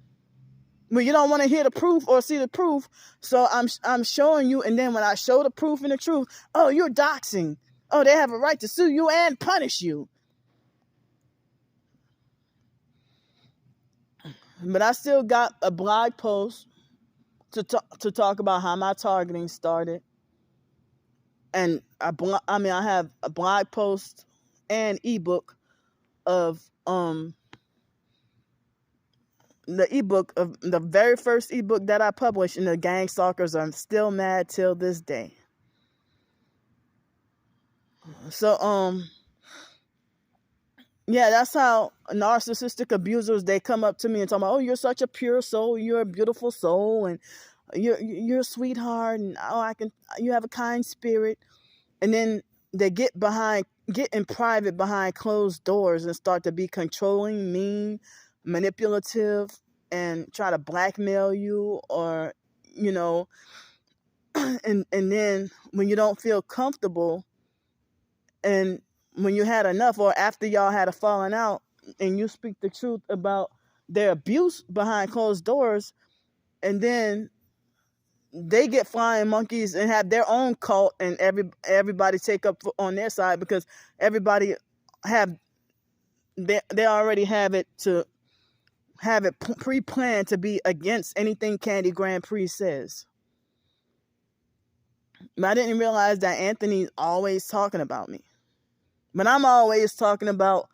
Well, you don't want to hear the proof or see the proof, so I'm showing you, and then when I show the proof and the truth, oh, you're doxing. Oh, they have a right to sue you and punish you. But I still got a blog post to talk about how my targeting started. And I have a blog post and ebook of the ebook of the very first ebook that I published, and the gang stalkers are still mad till this day. So yeah, that's how narcissistic abusers, they come up to me and talk about, oh, you're such a pure soul, you're a beautiful soul, and you're a sweetheart, and you have a kind spirit. And then they get in private behind closed doors and start to be controlling, mean, manipulative, and try to blackmail you, or and then when you don't feel comfortable, and when you had enough, or after y'all had a falling out, and you speak the truth about their abuse behind closed doors, and then they get flying monkeys and have their own cult, and everybody take up on their side because everybody they already have it pre-planned to be against anything Candy Grandpre says. But I didn't realize that Anthony's always talking about me. But I'm always talking about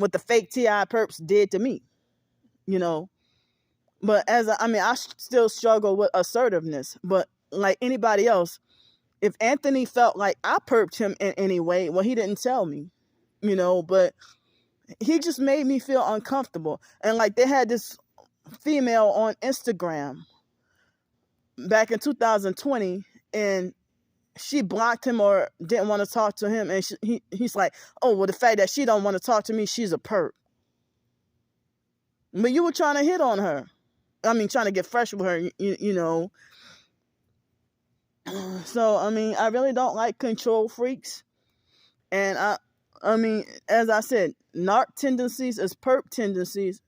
what the fake T.I. perps did to me, you know. But I still struggle with assertiveness. But like anybody else, if Anthony felt like I perped him in any way, well, he didn't tell me, you know, but he just made me feel uncomfortable. And like they had this female on Instagram back in 2020, and she blocked him or didn't want to talk to him. And he's like, oh, well, the fact that she don't want to talk to me, she's a perp. But you were trying to hit on her. I mean, trying to get fresh with her, you know. So, I mean, I really don't like control freaks. And I mean, as I said, narc tendencies is perp tendencies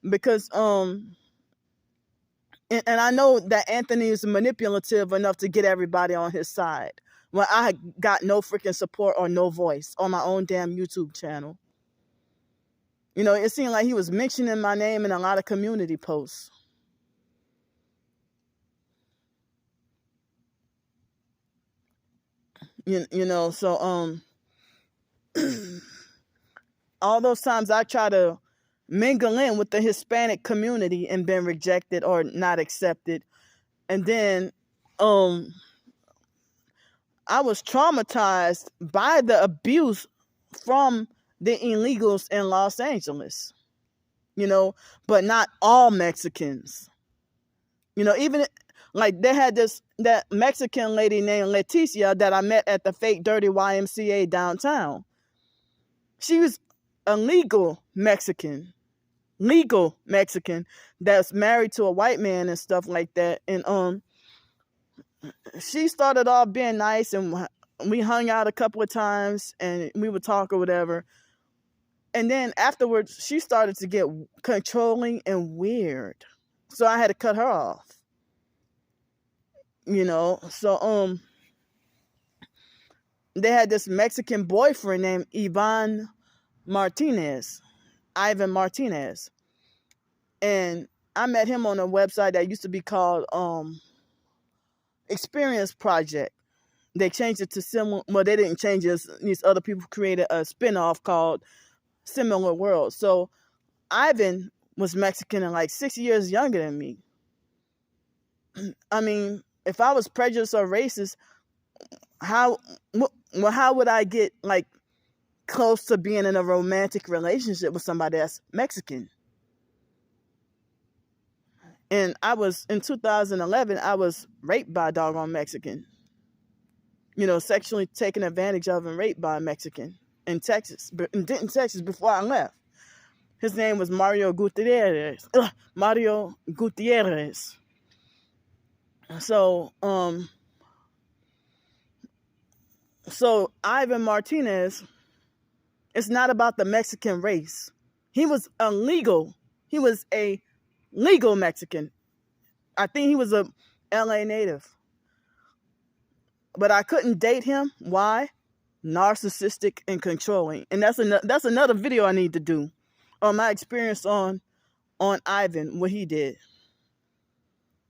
because, and I know that Anthony is manipulative enough to get everybody on his side. Well, I got no freaking support or no voice on my own damn YouTube channel. You know, it seemed like he was mentioning my name in a lot of community posts. You know, so all those times I try to mingle in with the Hispanic community and been rejected or not accepted. And then I was traumatized by the abuse from the illegals in Los Angeles, you know, but not all Mexicans. You know, even like they had that Mexican lady named Leticia that I met at the fake dirty YMCA downtown. She was a legal Mexican that's married to a white man and stuff like that. And she started off being nice, and we hung out a couple of times and we would talk or whatever. And then afterwards, she started to get controlling and weird. So I had to cut her off. You know, so they had this Mexican boyfriend named Ivan Martinez. And I met him on a website that used to be called Experience Project. They changed it to similar. Well, they didn't change it. These other people created a spinoff called Similar World. So Ivan was Mexican and like 6 years younger than me. I mean, if I was prejudiced or racist, how would I get like close to being in a romantic relationship with somebody that's Mexican? And in 2011, I was raped by a doggone Mexican. You know, sexually taken advantage of and raped by a Mexican in Texas before I left. His name was Mario Gutierrez. So, so Ivan Martinez, it's not about the Mexican race. He was a legal Mexican. I think he was a LA native. But I couldn't date him. Why? Narcissistic and controlling. And that's another video I need to do on my experience on Ivan, what he did.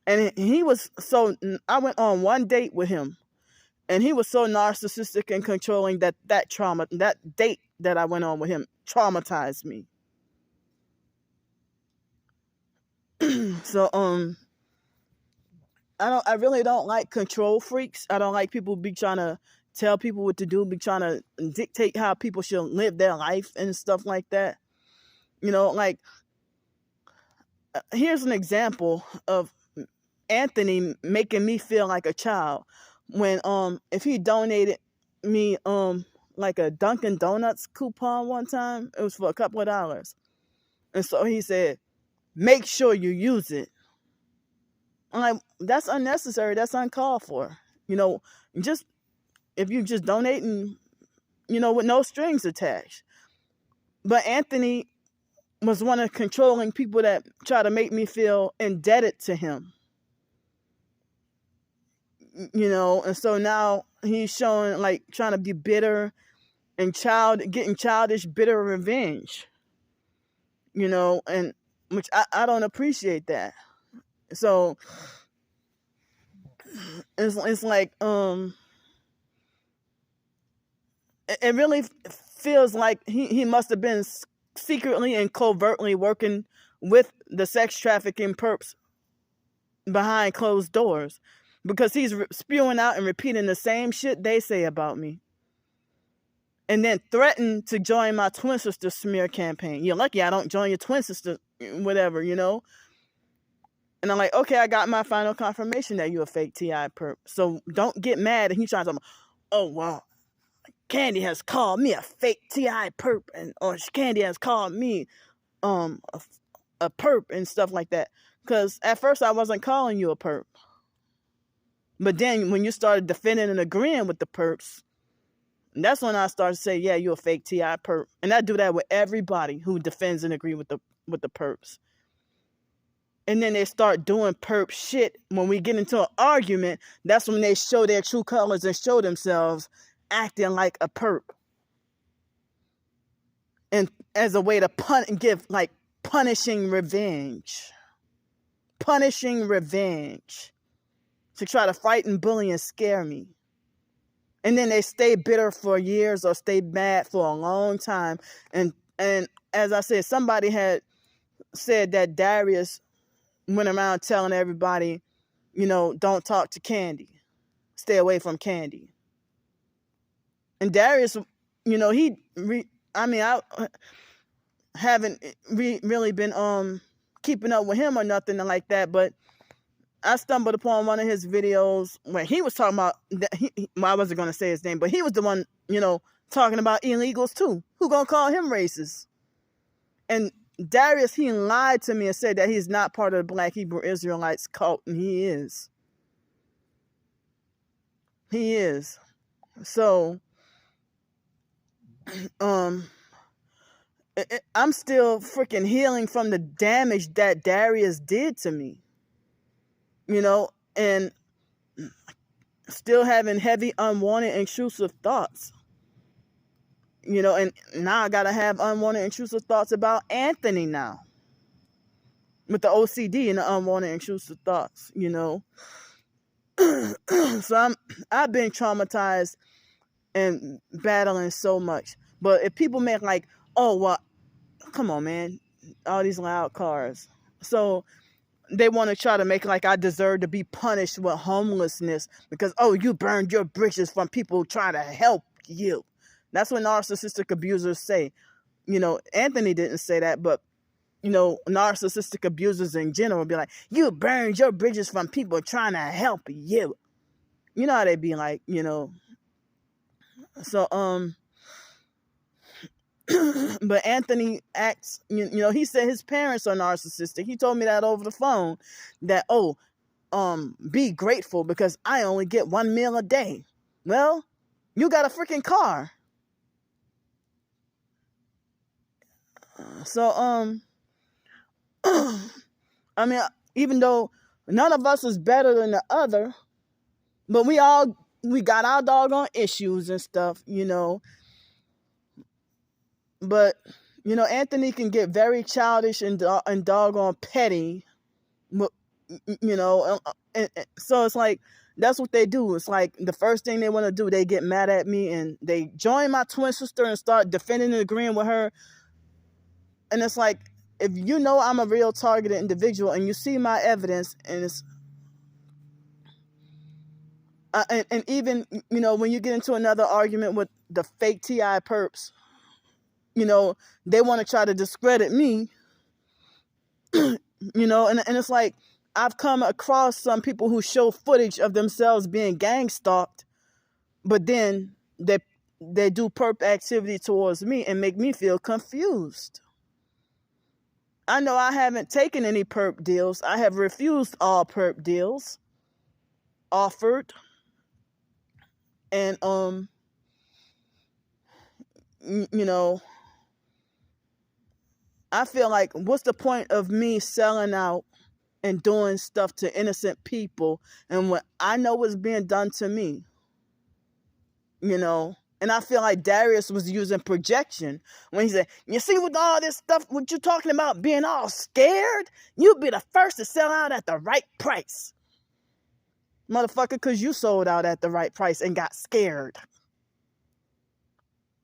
And I went on one date with him, and he was so narcissistic and controlling that date that I went on with him traumatized me. So I really don't like control freaks. I don't like people be trying to tell people what to do, be trying to dictate how people should live their life and stuff like that. You know, like here's an example of Anthony making me feel like a child when if he donated me like a Dunkin' Donuts coupon one time, it was for a couple of dollars. And so he said, make sure you use it. I'm like, that's unnecessary. That's uncalled for. You know, just if you just donate and, you know, with no strings attached. But Anthony was one of the controlling people that try to make me feel indebted to him. You know, and so now he's showing like trying to be bitter and getting childish, bitter revenge. You know, and which I don't appreciate that. So it's like it really feels like he must have been secretly and covertly working with the sex trafficking perps behind closed doors, because he's spewing out and repeating the same shit they say about me. And then threatened to join my twin sister smear campaign. You're lucky I don't join your twin sister, whatever, you know? And I'm like, okay, I got my final confirmation that you're a fake TI perp. So don't get mad. And he's trying to tell me, oh, well, Candy has called me a fake TI perp. Or Candy has called me a perp and stuff like that. Because at first I wasn't calling you a perp. But then when you started defending and agreeing with the perps, that's when I started to say, yeah, you're a fake TI perp. And I do that with everybody who defends and agree with the perps. And then they start doing perp shit. When we get into an argument, that's when they show their true colors and show themselves acting like a perp. And as a way to give like punishing revenge. Punishing revenge. To try to fight and bully and scare me. And then they stay bitter for years or stay mad for a long time. And as I said, somebody had said that Darius went around telling everybody, you know, don't talk to Candy. Stay away from Candy. And Darius, you know, I haven't really been keeping up with him or nothing like that, but I stumbled upon one of his videos where he was talking about, I wasn't going to say his name, but he was the one, you know, talking about illegals too. Who going to call him racist? And Darius, he lied to me and said that he's not part of the Black Hebrew Israelites cult, and he is. He is. So, I'm still freaking healing from the damage that Darius did to me. You know, and still having heavy, unwanted, intrusive thoughts. You know, and now I gotta have unwanted, intrusive thoughts about Anthony now. With the OCD and the unwanted, intrusive thoughts, you know. So I've been traumatized and battling so much. But if people make like, oh, well, come on, man. All these loud cars. So they want to try to make like I deserve to be punished with homelessness because, oh, you burned your bridges from people trying to help you. That's what narcissistic abusers say. You know, Anthony didn't say that, but, you know, narcissistic abusers in general be like, you burned your bridges from people trying to help you. You know how they be like, you know. So, but Anthony acts, you know, he said his parents are narcissistic. He told me that over the phone that, oh, be grateful because I only get 1 meal a day. Well, you got a freaking car. So, I mean, even though none of us is better than the other, but we got our doggone issues and stuff, you know. But, you know, Anthony can get very childish and doggone petty, you know. And so it's like, that's what they do. It's like the first thing they want to do, they get mad at me and they join my twin sister and start defending and agreeing with her. And it's like, if you know I'm a real targeted individual and you see my evidence and it's, and even, you know, when you get into another argument with the fake TI perps, you know, they want to try to discredit me, you know, and it's like, I've come across some people who show footage of themselves being gang stalked, but then they do perp activity towards me and make me feel confused. I know I haven't taken any perp deals. I have refused all perp deals offered. And, you know, I feel like, what's the point of me selling out and doing stuff to innocent people and what I know was being done to me? You know, and I feel like Darius was using projection when he said, you see, with all this stuff, what you talking about being all scared, you'll be the first to sell out at the right price. Motherfucker, because you sold out at the right price and got scared.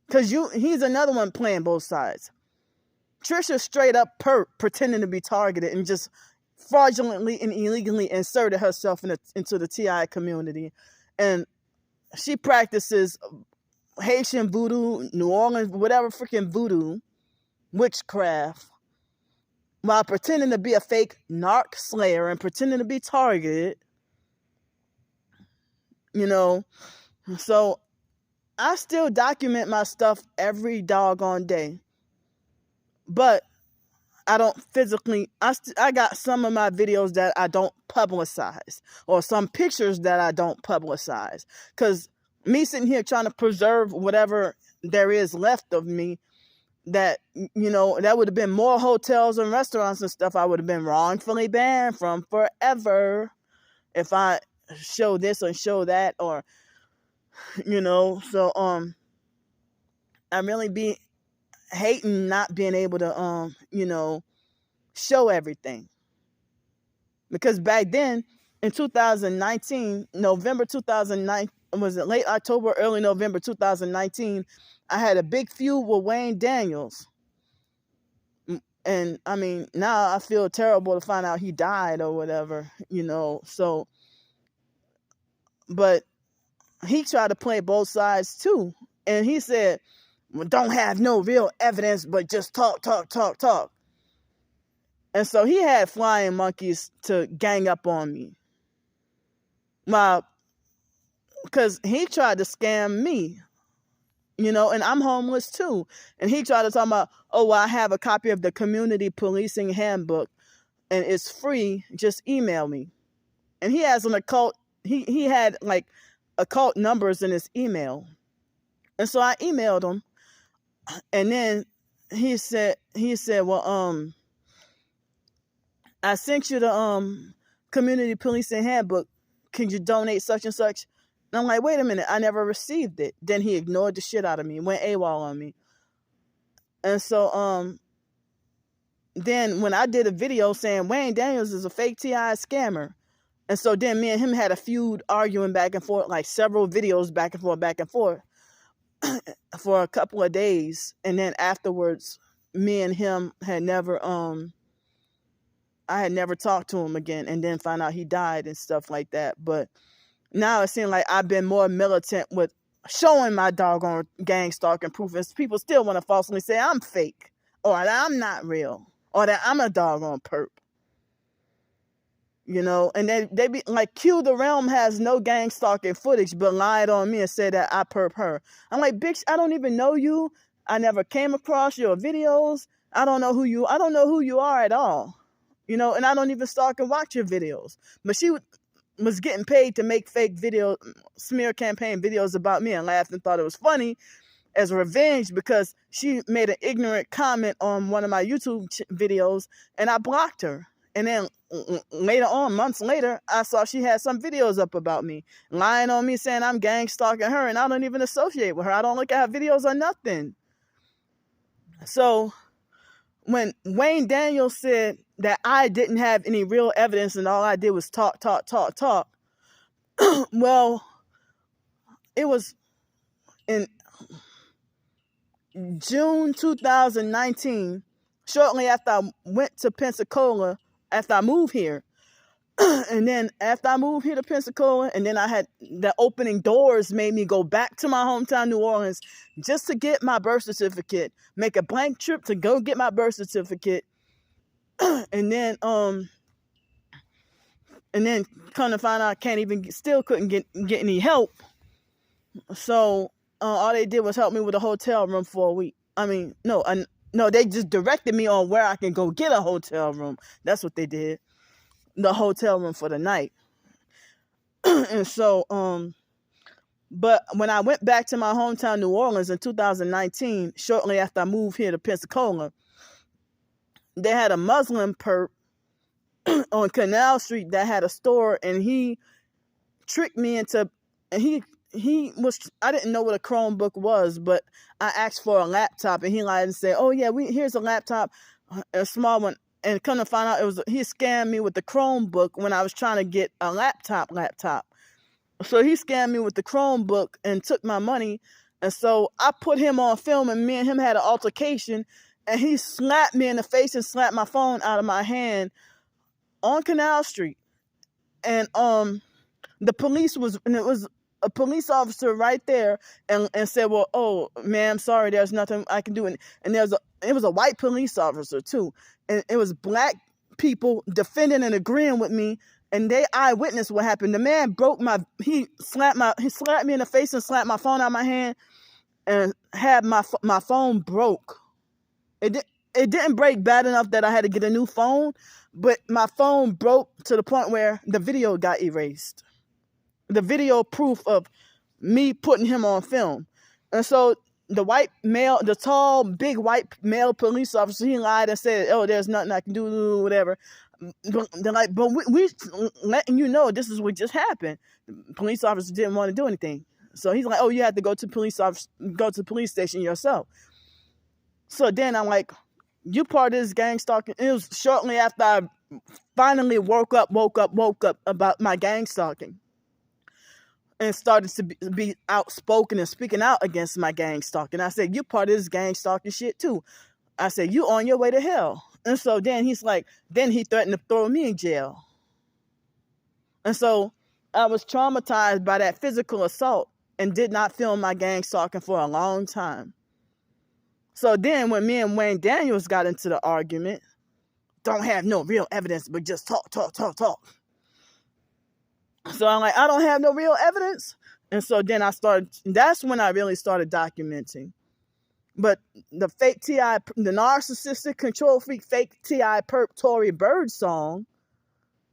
Because he's another one playing both sides. Trisha straight up pretending to be targeted and just fraudulently and illegally inserted herself into the TI community. And she practices Haitian voodoo, New Orleans, whatever freaking voodoo, witchcraft, while pretending to be a fake narc slayer and pretending to be targeted. So I still document my stuff every doggone day. But I don't physically, I got some of my videos that I don't publicize, or some pictures that I don't publicize. Because me sitting here trying to preserve whatever there is left of me, that, that would have been more hotels and restaurants and stuff I would have been wrongfully banned from forever if I show this or show that, or, so, I really be hating not being able to, show everything. Because back then, in 2019, November 2009, was it late October, early November 2019, I had a big feud with Wayne Daniels. And, I mean, now I feel terrible to find out he died or whatever, so. But he tried to play both sides, too. And he said, well, don't have no real evidence, but just talk. And so he had flying monkeys to gang up on me. Because he tried to scam me, and I'm homeless too. And he tried to talk about, oh, well, I have a copy of the Community Policing Handbook and it's free. Just email me. And he has an occult, he had like occult numbers in his email. And so I emailed him. And then he said, well, I sent you the Community Policing Handbook. Can you donate such and such? And I'm like, wait a minute, I never received it. Then he ignored the shit out of me, went AWOL on me. And so then when I did a video saying Wayne Daniels is a fake TI scammer, and so then me and him had a feud, arguing back and forth, like several videos back and forth for a couple of days. And then afterwards, me and him had never I had never talked to him again, and then found out he died and stuff like that. But now it seems like I've been more militant with showing my doggone gang stalking proof, and people still want to falsely say I'm fake, or that I'm not real, or that I'm a doggone perp. And they be like, Q the Realm has no gang stalking footage, but lied on me and said that I perp her. I'm like, bitch, I don't even know you. I never came across your videos. I don't know who you are at all. And I don't even stalk and watch your videos. But she was getting paid to make fake video, smear campaign videos about me, and laughed and thought it was funny as revenge because she made an ignorant comment on one of my YouTube videos, and I blocked her. And then later on, months later, I saw she had some videos up about me, lying on me, saying I'm gang stalking her, and I don't even associate with her. I don't look at her videos or nothing. So when Wayne Daniels said that I didn't have any real evidence and all I did was talk, well, it was in June 2019, shortly after I went to Pensacola, after I moved here. And then after I moved here to Pensacola, and then I had the opening doors made me go back to my hometown, New Orleans, just to get my birth certificate, make a blank trip to go get my birth certificate. And then come to find out I still couldn't get any help. So all they did was help me with a hotel room for a week. I mean, no, they just directed me on where I can go get a hotel room. That's what they did. The hotel room for the night. And so, but when I went back to my hometown, New Orleans in 2019, shortly after I moved here to Pensacola, they had a Muslim perp on Canal Street that had a store, and he tricked me into, and he was, I didn't know what a Chromebook was, but I asked for a laptop, and he lied and said, oh yeah, here's a laptop, a small one. And come to find out, he scammed me with the Chromebook when I was trying to get a laptop. So he scammed me with the Chromebook and took my money. And so I put him on film, and me and him had an altercation. and he slapped me in the face and slapped my phone out of my hand on Canal Street. And the police was, and it was a police officer right there, and said, well, oh, ma'am, sorry, there's nothing I can do. And it was a white police officer too. And it was black people defending and agreeing with me, and they eyewitnessed what happened. The man he slapped me in the face and slapped my phone out of my hand, and had my phone broke. It didn't break bad enough that I had to get a new phone, but my phone broke to the point where the video got erased. The video proof of me putting him on film. And so the tall, big white male police officer, he lied and said, oh, there's nothing I can do, whatever. They're like, but we letting you know this is what just happened. The police officer didn't want to do anything. So he's like, oh, you have to go to the police station yourself. So then I'm like, you part of this gang stalking. It was shortly after I finally woke up about my gang stalking, and started to be outspoken and speaking out against my gang stalking. I said, you part of this gang stalking shit too. I said, you on your way to hell. And so then he threatened to throw me in jail. And so I was traumatized by that physical assault and did not film my gang stalking for a long time. So then when me and Wayne Daniels got into the argument, don't have no real evidence, but just talk. So I'm like, I don't have no real evidence. And so then that's when I really started documenting. But the fake T.I., the narcissistic control freak fake T.I. perp Tory Bird song,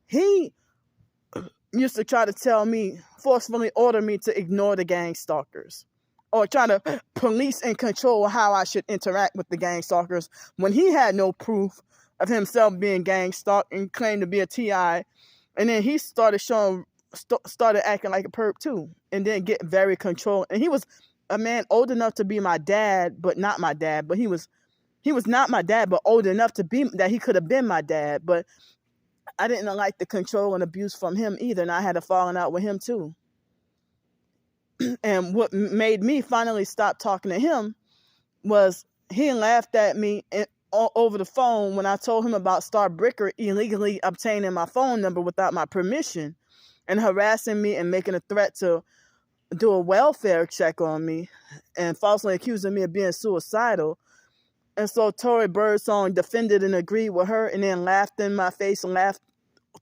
he used to try to forcefully order me to ignore the gang stalkers, or try to police and control how I should interact with the gang stalkers, when he had no proof of himself being gang stalked and claimed to be a T.I. And then he started acting like a perp too, and then get very controlled. And he was a man old enough to be my dad, but not my dad. But he was not my dad, but old enough to be that he could have been my dad. But I didn't like the control and abuse from him either, and I had a falling out with him too. And what made me finally stop talking to him was he laughed at me over the phone when I told him about Starbricker illegally obtaining my phone number without my permission, and harassing me and making a threat to do a welfare check on me, and falsely accusing me of being suicidal. And so Tory Birdsong defended and agreed with her, and then laughed in my face and laughed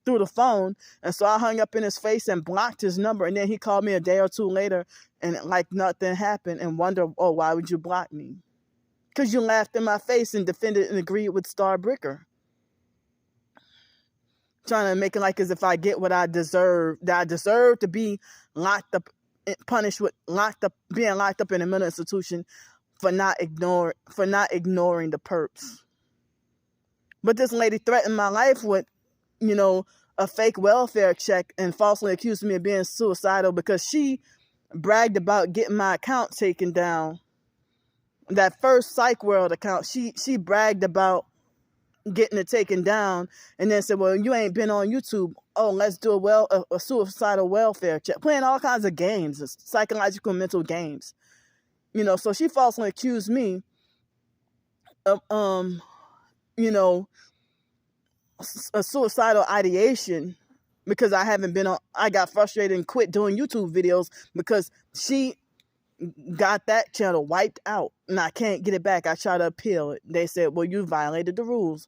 through the phone. And so I hung up in his face and blocked his number. And then he called me a day or two later, and like nothing happened, and wondered, oh, why would you block me? Because you laughed in my face and defended and agreed with Starbricker. Trying to make it like as if I get what I deserve, that I deserve to be locked up, punished with being locked up in a mental institution for not ignoring the perps. But this lady threatened my life with, a fake welfare check, and falsely accused me of being suicidal because she bragged about getting my account taken down. That first PsychWorld account, she bragged about getting it taken down, and then said, well, you ain't been on YouTube. Oh, let's do a suicidal welfare check. Playing all kinds of games, psychological mental games. So she falsely accused me of, a suicidal ideation because I got frustrated and quit doing YouTube videos because she got that channel wiped out and I can't get it back. I tried to appeal it. They said, well, you violated the rules.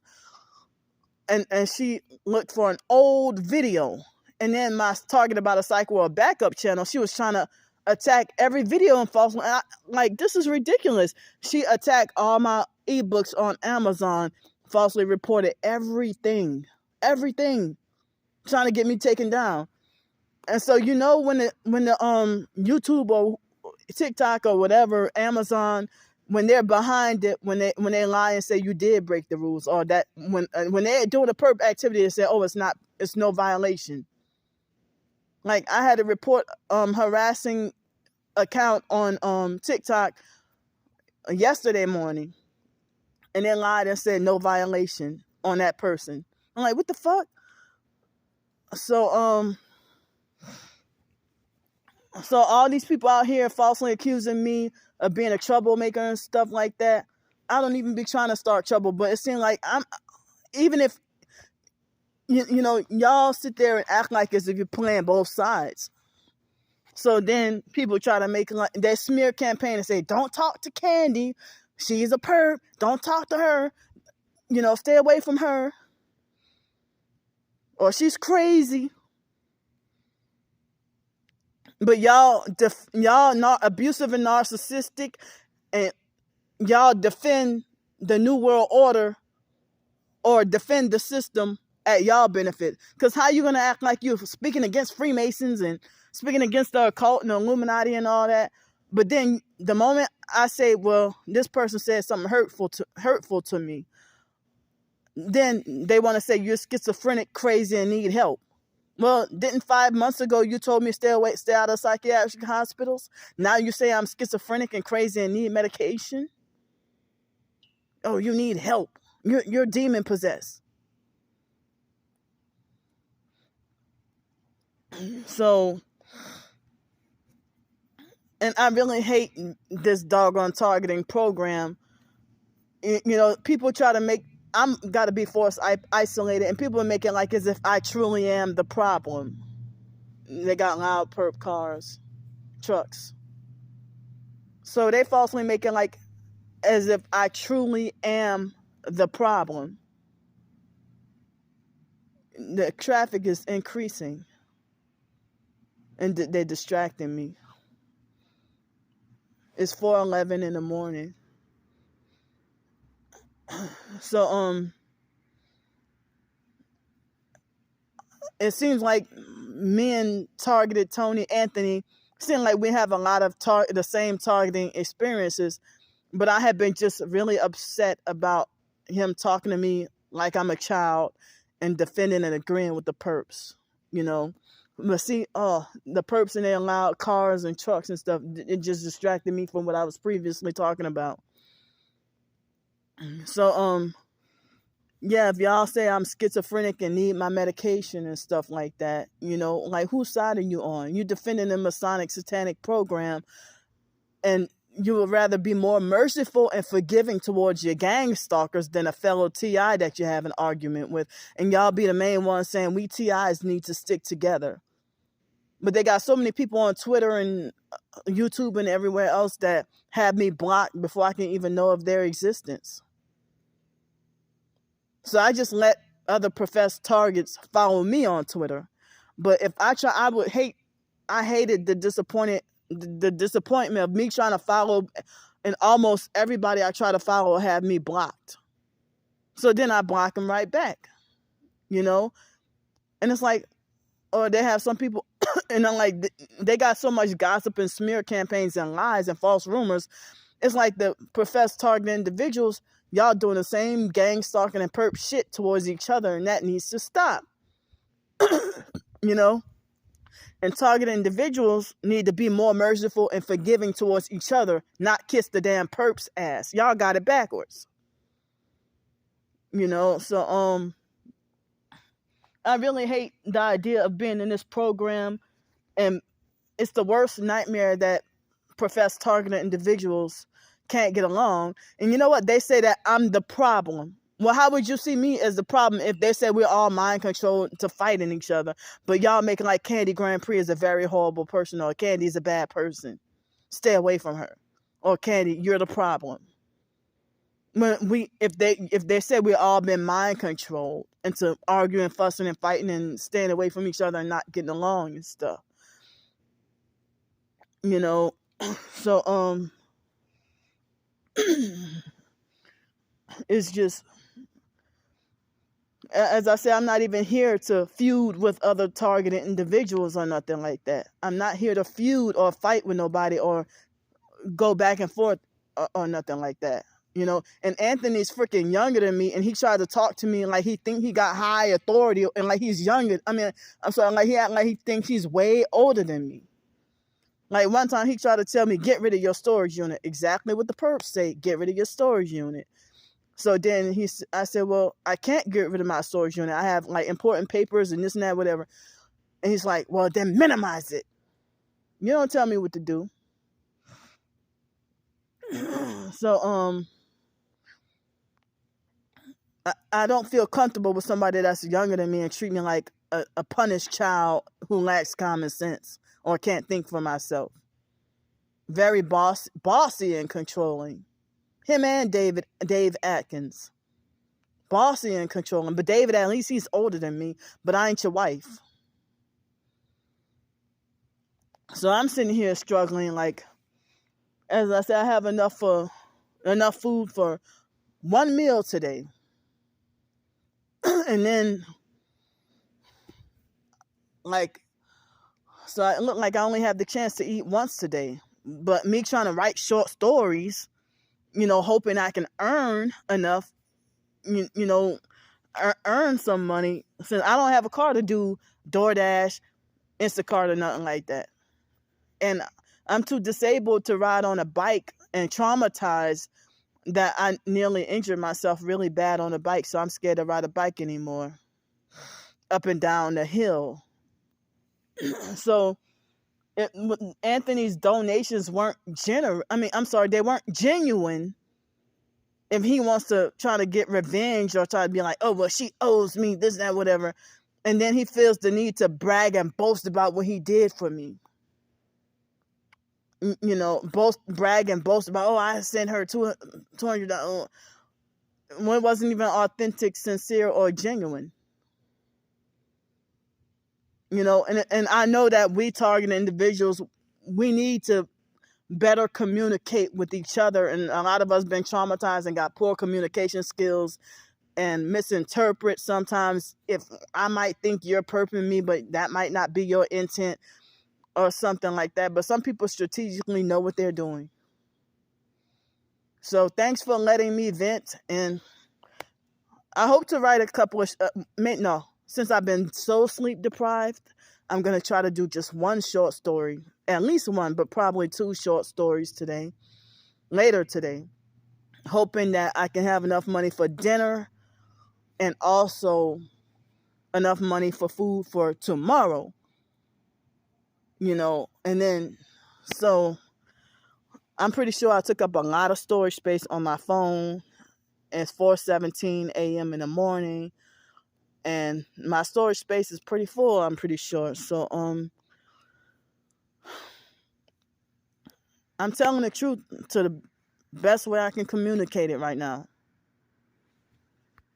And she looked for an old video. And then my target about a PsychWorld backup channel, she was trying to attack every video and falsely. Like, this is ridiculous. She attacked all my ebooks on Amazon, falsely reported everything, trying to get me taken down. And so, when the YouTube or TikTok or whatever, Amazon, when they're behind it, when they lie and say you did break the rules, or that when they're doing a perp activity, they say, oh, it's no violation. Like, I had to report harassing account on TikTok yesterday morning, and they lied and said no violation on that person. I'm like, what the fuck? So all these people out here falsely accusing me of being a troublemaker and stuff like that, I don't even be trying to start trouble, but it seems like even if, y'all sit there and act like as if you're playing both sides. So then people try to make like that smear campaign and say, don't talk to Candy. She's a perp. Don't talk to her. Stay away from her. Or she's crazy. But y'all not abusive and narcissistic, and y'all defend the New World Order or defend the system at y'all benefit. Because how you going to act like you're speaking against Freemasons and speaking against the occult and the Illuminati and all that? But then the moment I say, well, this person said something hurtful to me, then they want to say you're schizophrenic, crazy, and need help. Well, didn't 5 months ago you told me stay out of psychiatric hospitals? Now you say I'm schizophrenic and crazy and need medication? Oh, you need help. You're demon possessed. So, and I really hate this doggone targeting program. People try to make, I'm got to be forced isolated, and people are making like as if I truly am the problem. They got loud perp cars, trucks. So they falsely making like as if I truly am the problem. The traffic is increasing, and they're distracting me. It's 4:11 in the morning. So it seems like me and targeted Tony Anthony seem like we have a lot of the same targeting experiences, but I have been just really upset about him talking to me like I'm a child and defending and agreeing with the perps, But see, the perps in their loud cars and trucks and stuff, it just distracted me from what I was previously talking about. So, yeah, if y'all say I'm schizophrenic and need my medication and stuff like that, like whose side are you on? You defending the Masonic satanic program, and you would rather be more merciful and forgiving towards your gang stalkers than a fellow TI that you have an argument with. And y'all be the main ones saying we TIs need to stick together. But they got so many people on Twitter and YouTube and everywhere else that have me blocked before I can even know of their existence. So I just let other professed targets follow me on Twitter. But if I hated the disappointment of me trying to follow, and almost everybody I try to follow have me blocked. So then I block them right back, and it's like, or they have some people, and I'm like, they got so much gossip and smear campaigns and lies and false rumors. It's like the professed targeted individuals, y'all doing the same gang stalking and perp shit towards each other, and that needs to stop. And targeted individuals need to be more merciful and forgiving towards each other, not kiss the damn perp's ass. Y'all got it backwards. So I really hate the idea of being in this program, and it's the worst nightmare that professed targeted individuals can't get along. And you know what? They say that I'm the problem. Well, how would you see me as the problem if they said we're all mind controlled to fighting each other, but y'all making like Candy Grandpre is a very horrible person, or Candy's a bad person, stay away from her, or Candy, you're the problem. When if they said we all been mind controlled into arguing, fussing, and fighting, and staying away from each other and not getting along and stuff, so it's just, as I said, I'm not even here to feud with other targeted individuals or nothing like that. I'm not here to feud or fight with nobody or go back and forth or nothing like that. And Anthony's freaking younger than me, and he tried to talk to me like he think he got high authority and like he's younger. I mean, I'm sorry, like he act like he thinks he's way older than me. Like one time he tried to tell me, get rid of your storage unit. Exactly what the perps say, get rid of your storage unit. So then I said, well, I can't get rid of my storage unit. I have like important papers and this and that, whatever. And he's like, well, then minimize it. You don't tell me what to do. So, I don't feel comfortable with somebody that's younger than me and treat me like a punished child who lacks common sense or can't think for myself. Very bossy and controlling. Him and Dave Atkins. Bossy and controlling. But David, at least he's older than me, but I ain't your wife. So I'm sitting here struggling, like, as I said, I have enough food for one meal today. And then, like, so it looked like I only have the chance to eat once today. But me trying to write short stories, hoping I can earn enough, earn some money, since I don't have a car to do DoorDash, Instacart, or nothing like that. And I'm too disabled to ride on a bike, and traumatized that I nearly injured myself really bad on a bike. So I'm scared to ride a bike anymore up and down the hill. So Anthony's donations weren't they weren't genuine. If he wants to try to get revenge or try to be like, oh, well, she owes me this, that, whatever. And then he feels the need to brag and boast about what he did for me. Brag and boast about, oh, I sent her $200. When it wasn't even authentic, sincere, or genuine. And I know that we target individuals, we need to better communicate with each other. And a lot of us been traumatized and got poor communication skills and misinterpret sometimes. If I might think you're perping me, but that might not be your intent or something like that. But some people strategically know what they're doing. So thanks for letting me vent. And I hope to write a couple of, since I've been so sleep deprived, I'm going to try to do just one short story, at least one, but probably 2 short stories later today, hoping that I can have enough money for dinner and also enough money for food for tomorrow, and then, so I'm pretty sure I took up a lot of storage space on my phone. It's 4:17 a.m. in the morning. And my storage space is pretty full, I'm pretty sure. So I'm telling the truth to the best way I can communicate it right now.